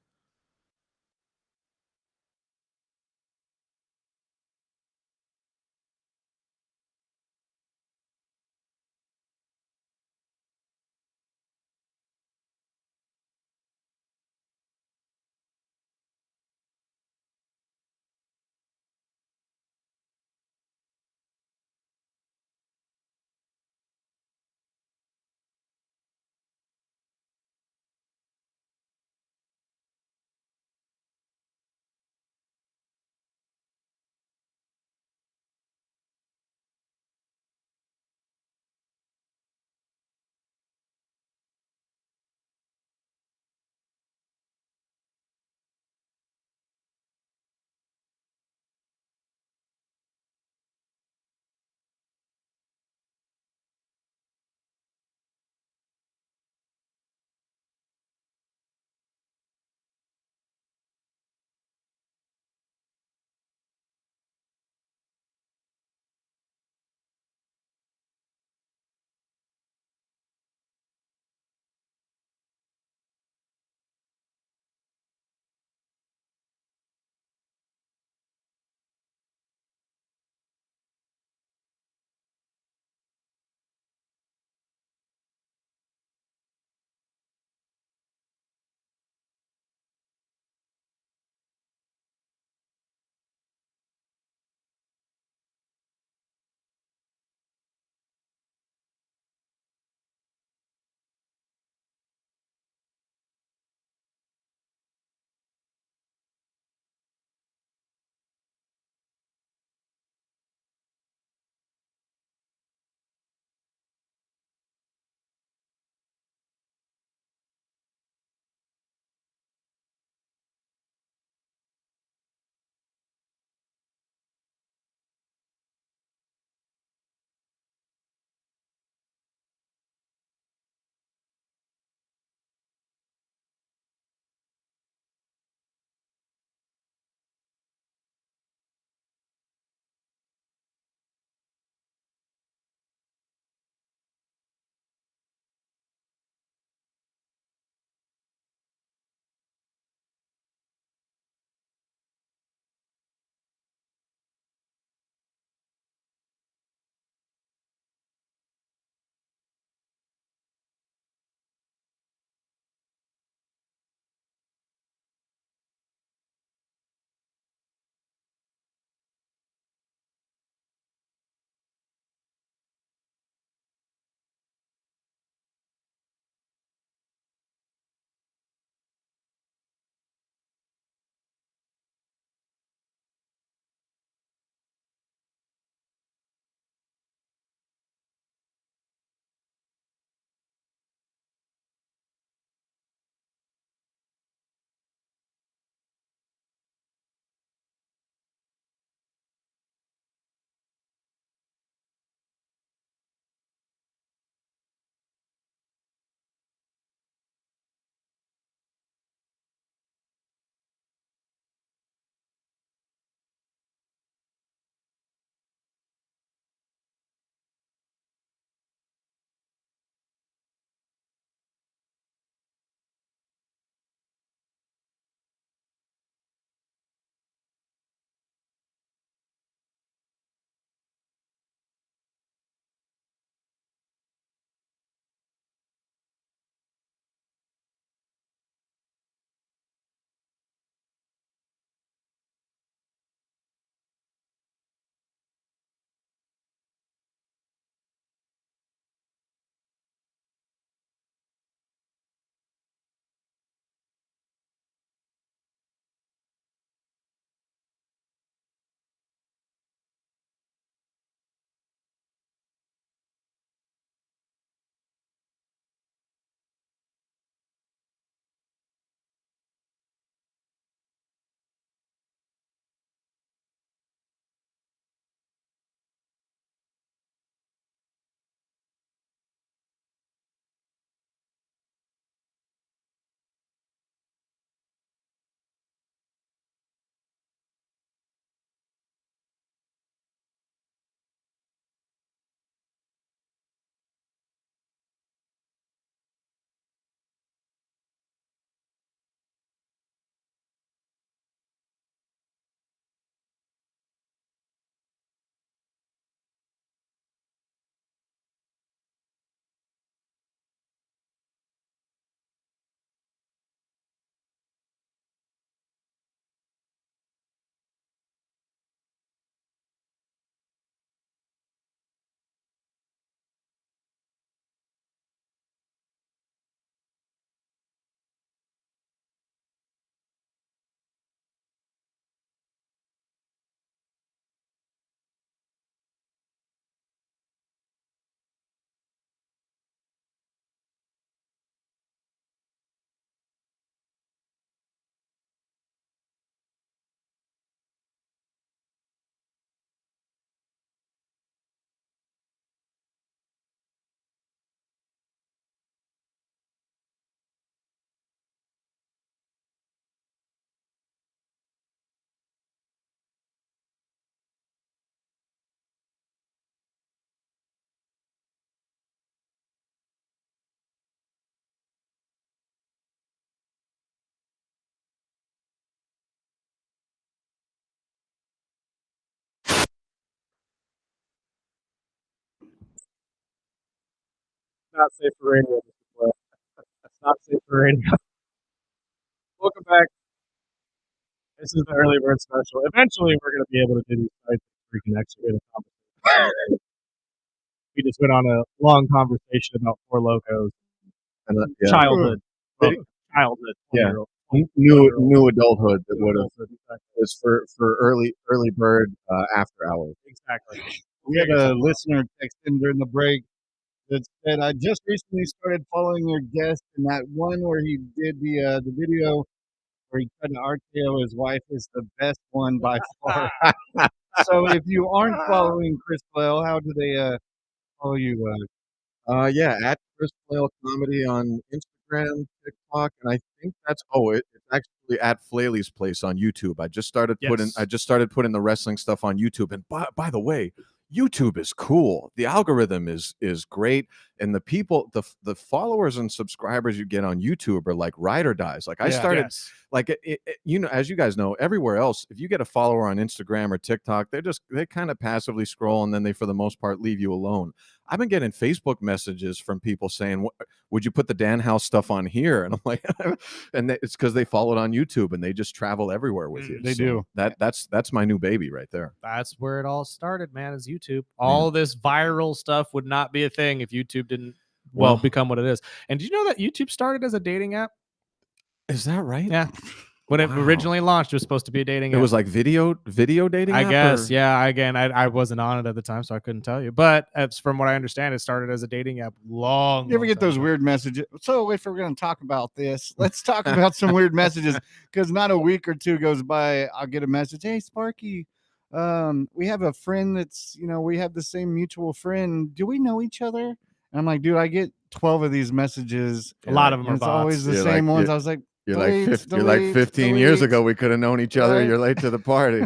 not safe for radio. It's not safe for radio. Welcome back. This is the early bird special. Eventually, we're going to be able to do these sites where we can actually get a conversation. We just went on a long conversation about Four Locos, And, childhood, Yeah. 20-year-old. New adulthood that would have was for early bird after hours. Exactly. We had a listener text in during the break that said, "I just recently started following your guest, and that one where he did the video where he tried to RKO his wife is the best one by far." So if you aren't following Chris Flail, how do they follow you? Yeah, at Chris Flail Comedy on Instagram, TikTok, and I think that's it's actually at Flailey's Place on YouTube. I just started putting the wrestling stuff on YouTube. And by the way, YouTube is cool. The algorithm is great, and the people, the followers and subscribers you get on YouTube are like ride or dies. Like I started, like as you guys know, everywhere else, if you get a follower on Instagram or TikTok, they kind of passively scroll and then they for the most part leave you alone. I've been getting Facebook messages from people saying, "Would you put the Dan House stuff on here?" And I'm like, and it's because they followed on YouTube and they just travel everywhere with you. They do. That's my new baby right there. That's where it all started, man, is YouTube. All this viral stuff would not be a thing if YouTube didn't become what it is. And did you know that YouTube started as a dating app? Is that right? Yeah. When it originally launched, it was supposed to be a dating app. It was like video dating I app, guess. or? Yeah. Again, I wasn't on it at the time, so I couldn't tell you. But from what I understand, it started as a dating app long. You ever get those weird messages? So if we're going to talk about this, let's talk about some weird messages, because not a week or two goes by, I'll get a message. "Hey, Sparky, we have a friend that's, we have the same mutual friend. Do we know each other?" And I'm like, dude, I get 12 of these messages. A lot of them are It's bots. always the same ones. I was like, You're like 15 years ago, we could have known each other. Right. You're late to the party.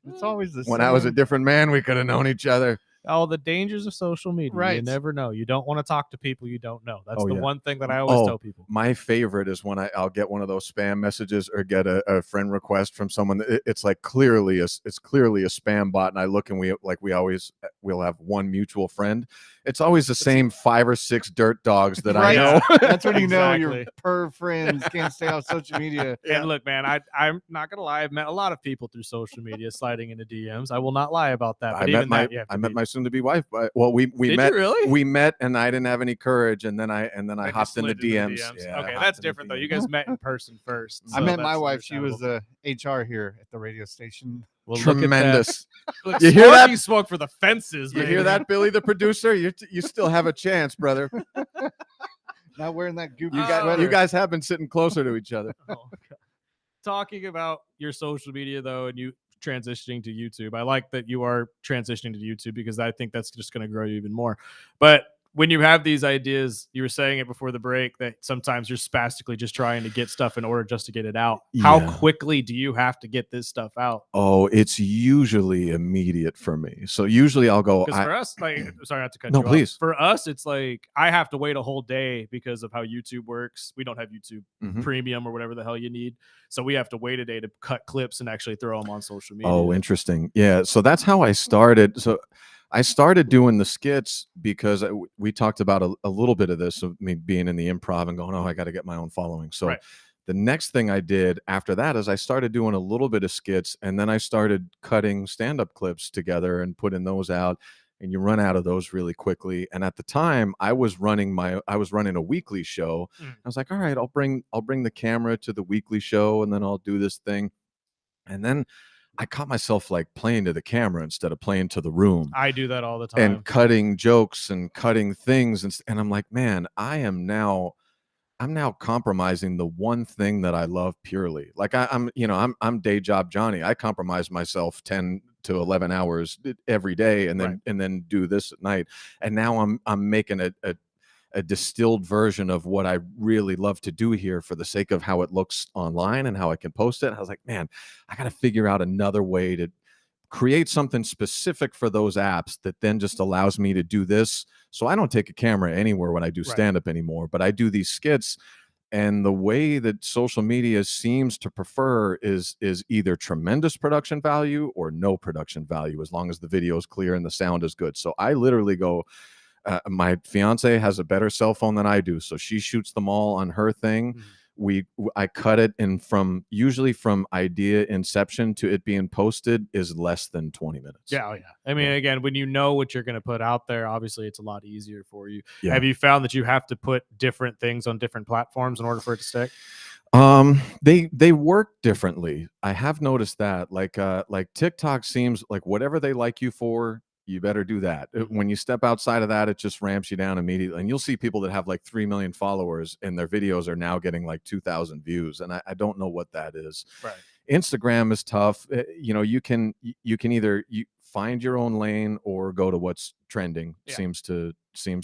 It's always the same. When I was a different man, we could have known each other. Oh, the dangers of social media. Right. You never know. You don't want to talk to people you don't know. That's the Yeah. one thing that I always tell people. My favorite is when I'll get one of those spam messages or get a friend request from someone. It's like clearly a spam bot, and I look and we'll have one mutual friend. It's always the same 5 or 6 dirt dogs that I know. That's when you know Exactly. your per friends can't stay off social media. And look, man, I'm not gonna lie. I've met a lot of people through social media, sliding into DMs. I will not lie about that. But I met my soon-to-be wife. Well, we Did met. you really? We met, and I didn't have any courage, and then I Like, hopped in the slid into DMs. Yeah, okay, hopped that's in the different though. You DMs. guys met in person first. I so met my that's wife. She was understandable. HR here at the radio station. Well, look at that. Tremendous. Look, You hear that? Sparky spoke for the fences. You baby. hear that, Billy, the producer? You still have a chance, brother. Not wearing that goofy You got- sweater. You guys have been sitting closer to each other. Oh, God. Talking about your social media though, and you transitioning to YouTube. I like that you are transitioning to YouTube because I think that's just going to grow you even more. But when you have these ideas, you were saying it before the break that sometimes you're spastically just trying to get stuff in order just to get it out. How Yeah. quickly do you have to get this stuff out? Oh, it's usually immediate for me. So usually I'll go. Because for us, like, sorry not to cut No, you off. please. For us, it's like I have to wait a whole day because of how YouTube works. We don't have YouTube Mhm. Premium or whatever the hell you need, so we have to wait a day to cut clips and actually throw them on social media. Oh, interesting. Yeah. So that's how I started. So I started doing the skits because we talked about a little bit of this, of me being in the improv and going, "Oh, I got to get my own following." So Right. the next thing I did after that is I started doing a little bit of skits, and then I started cutting stand-up clips together and putting those out. And you run out of those really quickly. And at the time, I was running a weekly show. Mm. I was like, "All right, I'll bring the camera to the weekly show, and then I'll do this thing." And then I caught myself like playing to the camera instead of playing to the room. I do that all the time. And cutting jokes and cutting things, and I'm like, man, I'm now compromising the one thing that I love purely. Like I'm day job Johnny. I compromise myself 10 to 11 hours every day, and then do this at night. And now I'm making a distilled version of what I really love to do here for the sake of how it looks online and how I can post it. I was like, man, I got to figure out another way to create something specific for those apps that then just allows me to do this. So I don't take a camera anywhere when I do stand-up anymore, but I do these skits. And the way that social media seems to prefer is either tremendous production value or no production value, as long as the video is clear and the sound is good. So I literally go, My fiance has a better cell phone than I do, so she shoots them all on her thing. I cut it, and usually from idea inception to it being posted is less than 20 minutes. Yeah, I mean, again, when you know what you're going to put out there, obviously it's a lot easier for you. Yeah. Have you found that you have to put different things on different platforms in order for it to stick? They work differently. I have noticed that. Like TikTok seems like whatever they like you for, you better do that. When you step outside of that, it just ramps you down immediately. And you'll see people that have like 3 million followers and their videos are now getting like 2,000 views. And I don't know what that is. Right. Instagram is tough. You can either find your own lane or go to what's trending. Seems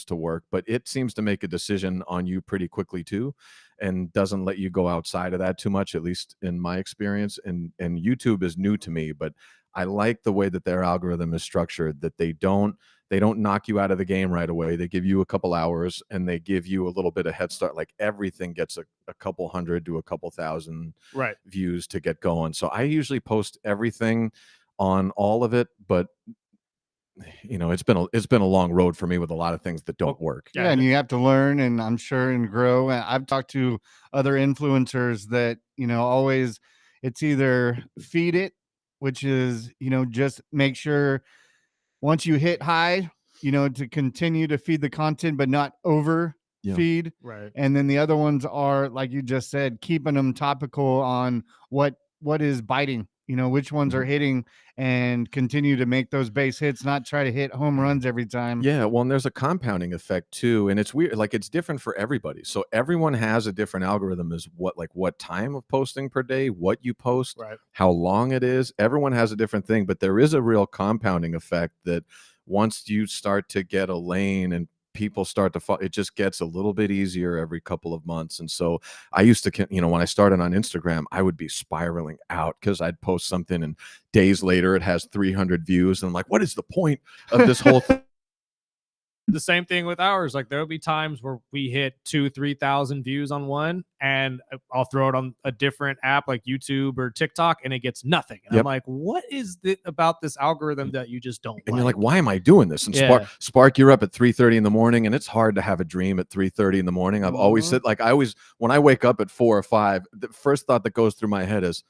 to work, but it seems to make a decision on you pretty quickly too, and doesn't let you go outside of that too much, at least in my experience. And YouTube is new to me, but I like the way that their algorithm is structured, that they don't knock you out of the game right away. They give you a couple hours and they give you a little bit of head start. Like everything gets a couple hundred to a couple thousand views to get going. So I usually post everything on all of it, but it's been a long road for me with a lot of things that don't work. Yeah, and you have to learn, and I'm sure, and grow. And I've talked to other influencers that always it's either feed it, which is just make sure once you hit high, to continue to feed the content, but not over feed. Right. And then the other ones are, like you just said, keeping them topical on what is biting. Which ones are hitting, and continue to make those base hits, not try to hit home runs every time. Yeah, well, and there's a compounding effect too, and it's weird. Like it's different for everybody. So everyone has a different algorithm as what time of posting per day, what you post, how long it is. Everyone has a different thing, but there is a real compounding effect that once you start to get a lane and people start to it just gets a little bit easier every couple of months. And so I used to, when I started on Instagram, I would be spiraling out because I'd post something and days later it has 300 views. And I'm like, what is the point of this whole thing? The same thing with ours. Like there'll be times where we hit 2,000-3,000 views on one, and I'll throw it on a different app like YouTube or TikTok, and it gets nothing. And I'm like, what is it about this algorithm that you just don't? And you're like, why am I doing this? And Spark, you're up at 3:30 in the morning, and it's hard to have a dream at 3:30 in the morning. I've always said, like, when I wake up at 4 or 5, the first thought that goes through my head is,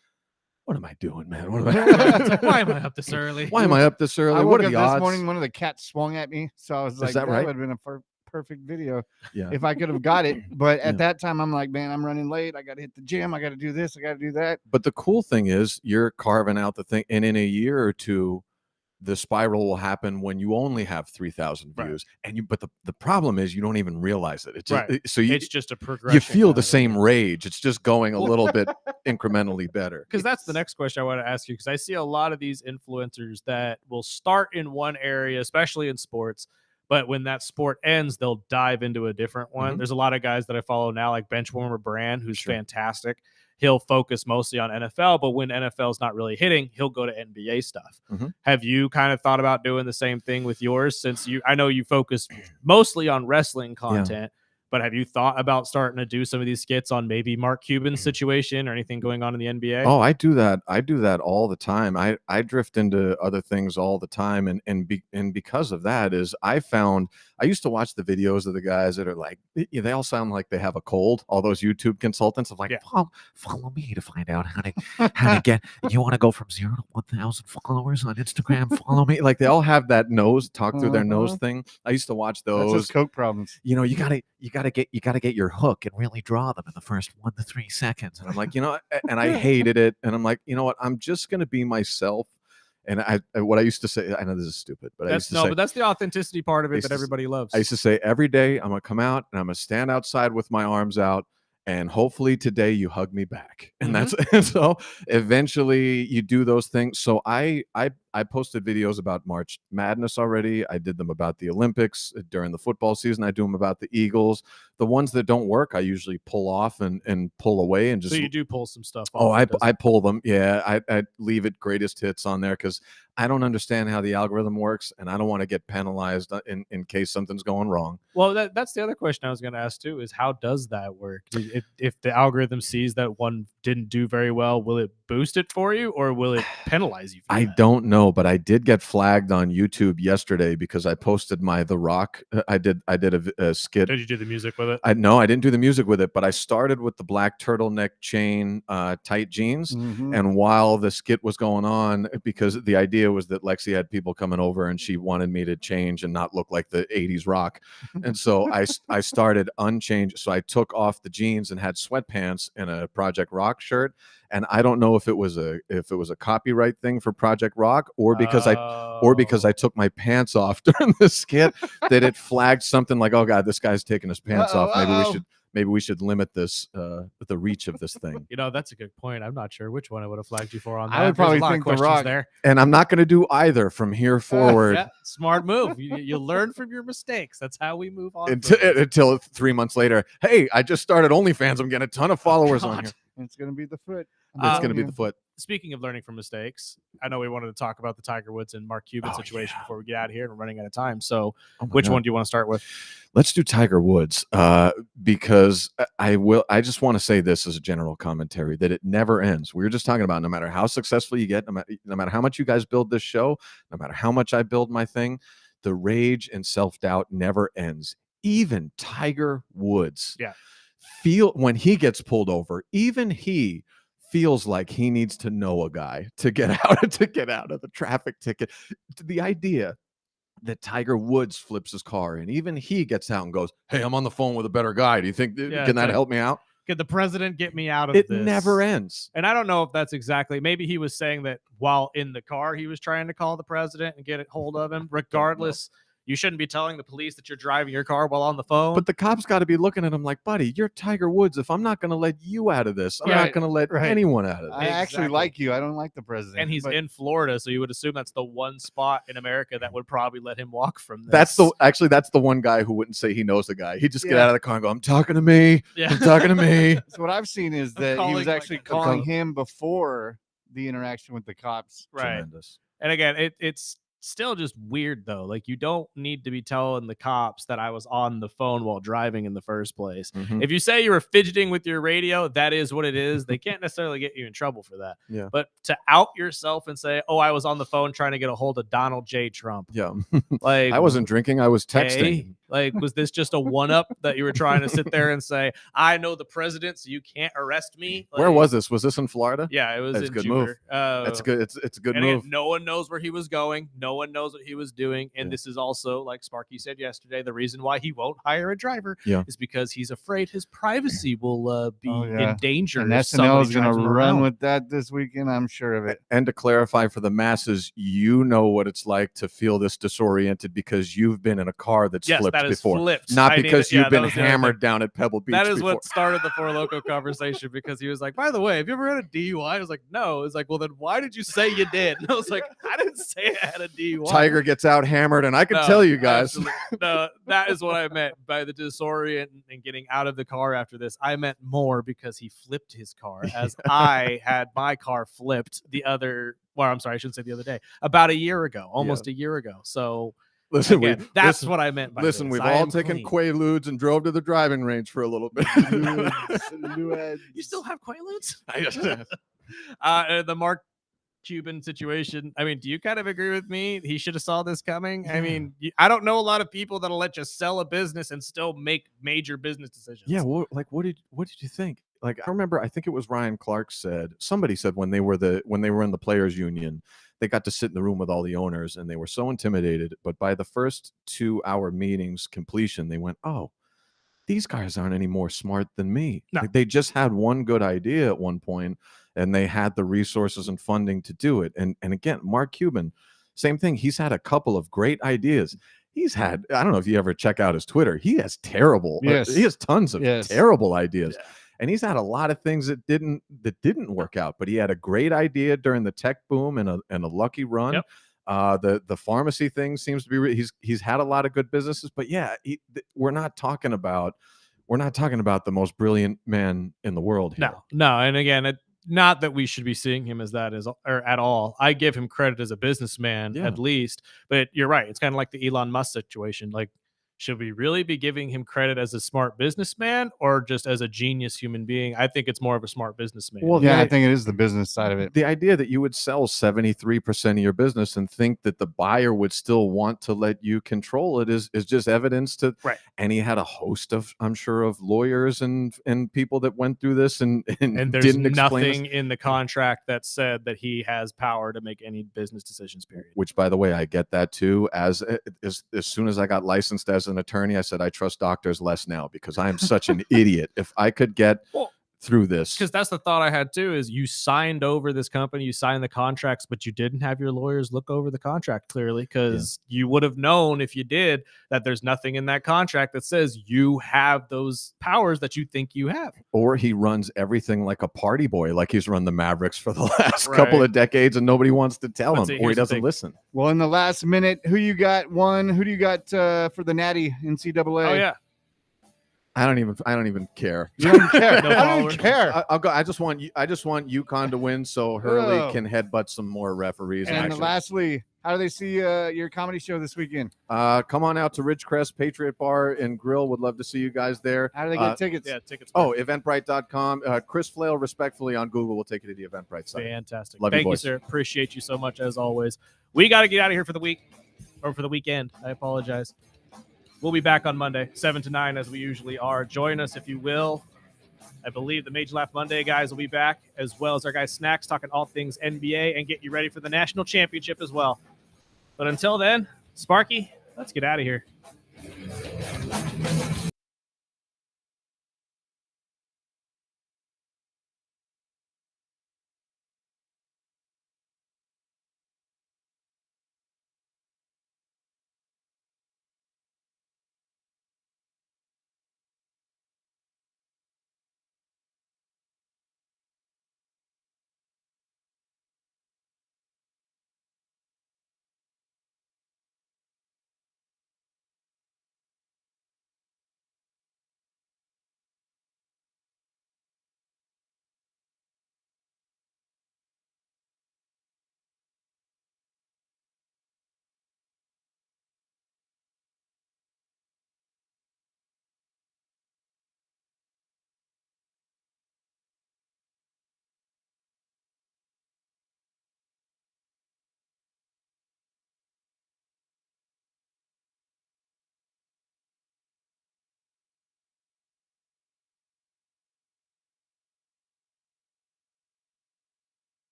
what am I doing, man? What am I? Why am I up this early? Why am I up this early? I What woke are up the odds? this morning, one of the cats swung at me, so I was like, that right? would have been a perfect video Yeah. if I could have got it. But at that time, I'm like, man, I'm running late. I got to hit the gym. I got to do this. I got to do that. But the cool thing is you're carving out the thing, and in a year or two, the spiral will happen when you only have 3,000 views. And but the problem is you don't even realize it. It's just, it's just a progression. You feel the same rage. It's just going a little bit incrementally better. Because that's the next question I want to ask you, because I see a lot of these influencers that will start in one area, especially in sports, but when that sport ends, they'll dive into a different one. There's a lot of guys that I follow now, like Benchwarmer Brand, who's fantastic. He'll focus mostly on NFL, but when NFL is not really hitting, he'll go to NBA stuff. Have you kind of thought about doing the same thing with yours? Since I know you focus mostly on wrestling content, but have you thought about starting to do some of these skits on maybe Mark Cuban's situation or anything going on in the NBA? Oh, I do that. I do that all the time. I drift into other things all the time. And because of that is I used to watch the videos of the guys that are like, they all sound like they have a cold. All those YouTube consultants of like, follow me to find out how to get, you want to go from 0 to 1,000 followers on Instagram, follow me. Like they all have that talk through their nose thing. I used to watch those. That's just Coke problems. You gotta get your hook and really draw them in the first 1 to 3 seconds. And I'm like, and I hated it. And I'm like, you know what? I'm just going to be myself. And what I used to say, I know this is stupid, but but that's the authenticity part of it that everybody loves. I used to say every day I'm going to come out and I'm going to stand outside with my arms out. And hopefully today you hug me back. And and so eventually you do those things. So I posted videos about March Madness already. I did them about the Olympics during the football season. I do them about the Eagles. The ones that don't work, I usually pull off and pull away and just. So you do pull some stuff off. Oh, I pull them. Yeah, I leave it greatest hits on there because I don't understand how the algorithm works, and I don't want to get penalized in case something's going wrong. Well, that's the other question I was going to ask too: is how does that work? If the algorithm sees that one didn't do very well, will it boost it for you, or will it penalize you? I don't know. know, but I did get flagged on YouTube yesterday because I posted my The Rock. I did a skit. Did you do the music with it? I didn't do the music with it, but I started with the black turtleneck chain, tight jeans. And while the skit was going on, because the idea was that Lexi had people coming over and she wanted me to change and not look like the 80s Rock. And so I started unchanged. So I took off the jeans and had sweatpants and a Project Rock shirt. And I don't know if it was a copyright thing for Project Rock or because I took my pants off during the skit that it flagged something like, oh God, this guy's taking his pants off. Maybe we should limit this the reach of this thing. You know, that's a good point. I'm not sure which one I would have flagged you for on that. I would probably think The Rock there. And I'm not going to do either from here forward. Yeah, smart move. You learn from your mistakes. That's how we move on. Until 3 months later, hey, I just started OnlyFans. I'm getting a ton of followers on here. It's going to be the foot. It's going to be the foot. Speaking of learning from mistakes, I know we wanted to talk about the Tiger Woods and Mark Cuban situation before we get out of here, and we're running out of time. So which one do you want to start with? Let's do Tiger Woods because I just want to say this as a general commentary that it never ends. We were just talking about no matter how successful you get, no matter how much you guys build this show, no matter how much I build my thing, the rage and self-doubt never ends. Even Tiger Woods when he gets pulled over, even he feels like he needs to know a guy to get out of the traffic ticket. The idea that Tiger Woods flips his car and even he gets out and goes, hey, I'm on the phone with a better guy. Do you think can that help me out? Could the president get me out of this? It never ends. And I don't know if that's exactly, maybe he was saying that while in the car, he was trying to call the president and get a hold of him. Regardless, you shouldn't be telling the police that you're driving your car while on the phone. But the cops got to be looking at him like, buddy, you're Tiger Woods. If I'm not going to let you out of this, I'm not going to let anyone out of this. I actually like you. I don't like the president. And he's in Florida, so you would assume that's the one spot in America that would probably let him walk from this. That's the one guy who wouldn't say he knows the guy. He'd just get out of the car and go, I'm talking to me. Yeah. I'm talking to me. So what I've seen is that he was actually calling him before the interaction with the cops. Right. Tremendous. And again, it's still just weird though. Like, you don't need to be telling the cops that I was on the phone while driving in the first place. If you say you were fidgeting with your radio, that is what it is. They can't necessarily get you in trouble for that. Yeah. But to out yourself and say, oh, I was on the phone trying to get a hold of Donald J. Trump. Yeah. Like, I wasn't drinking, I was texting. Hey, like, was this just a one-up that you were trying to sit there and say, I know the president, so you can't arrest me? Like, where was this? Was this in Florida? Yeah, it was. That's in a good Jupiter. move. That's good. It's a good move. Again, no one knows where he was going. No one knows what he was doing. And this is also, like Sparky said yesterday, the reason why he won't hire a driver is because he's afraid his privacy will be in danger. And SNL is going to run with that this weekend. I'm sure of it. And to clarify for the masses, you know what it's like to feel this disoriented because you've been in a car that's flipped before. Not because you've been hammered down at Pebble Beach. That is before. what started the Four Loko conversation, because he was like, by the way, have you ever had a DUI? I was like, no. It's like, well, then why did you say you did? And I was like, I didn't say I had a DUI. Tiger gets out hammered, and I can tell you guys. No, that is what I meant by the disorient and getting out of the car after this. I meant more because he flipped his car as I had my car flipped I'm sorry, I shouldn't say the other day, about a year ago, almost a year ago. So listen, that's what I meant by this. We've all taken Quaaludes and drove to the driving range for a little bit. You still have Quaaludes? The Mark Cuban situation. I mean, do you kind of agree with me? He should have saw this coming. Yeah. I mean, I don't know a lot of people that'll let you sell a business and still make major business decisions. Yeah. What did you think? Like, I remember, I think it was Ryan Clark somebody said when they were in the players union, they got to sit in the room with all the owners and they were so intimidated. But by the first 2-hour meetings completion, they went, oh, these guys aren't any more smart than me. No. Like, they just had one good idea at one point and they had the resources and funding to do it. And again, Mark Cuban, same thing. He's had a couple of great ideas. He's had, I don't know if you ever check out his Twitter. He has he has tons of terrible ideas. Yeah. And he's had a lot of things that didn't work out, but he had a great idea during the tech boom and a lucky run. Yep. The pharmacy thing seems to be he's had a lot of good businesses, but we're not talking about the most brilliant man in the world here. No, and again, not that we should be seeing him as that at all. I give him credit as a businessman at least, but you're right. It's kind of like the Elon Musk situation. Like, should we really be giving him credit as a smart businessman or just as a genius human being? I think it's more of a smart businessman. Well, Yeah, I think it is the business side of it. The idea that you would sell 73% of your business and think that the buyer would still want to let you control it is just evidence to Right. And he had a host of, I'm sure, of lawyers and people that went through this and there's didn't explain nothing this. in the contract that said that he has power to make any business decisions, period. Which, by the way, I get that too. As soon as I got licensed as an attorney, I said I trust doctors less now because I am such an idiot. If I could get through this, because that's the thought I had too, is you signed over this company, you signed the contracts, but you didn't have your lawyers look over the contract clearly, because you would have known if you did that there's nothing in that contract that says you have those powers that you think you have. Or he runs everything like a party boy, like he's run the Mavericks for the last couple of decades and nobody wants to tell him, or he doesn't listen. Well, in the last minute, who you got Who do you got for the Natty NCAA? Oh yeah. I don't even care. You don't care. No I followers. don't care. I'll go. I just want UConn to win so Hurley can headbutt some more referees. And lastly, how do they see your comedy show this weekend? Come on out to Ridgecrest Patriot Bar and Grill. Would love to see you guys there. How do they get tickets? Yeah, tickets. Eventbrite.com. Chris Flail, respectfully, on Google, will take you to the Eventbrite site. Fantastic. Love Thank you, you, boys. sir. Appreciate you so much as always. We got to get out of here for the week, or for the weekend. I apologize. We'll be back on Monday, 7 to 9, as we usually are. Join us if you will. I believe the Major Laugh Monday guys will be back, as well as our guys Snacks, talking all things NBA and get you ready for the national championship as well. But until then, Sparky, let's get out of here.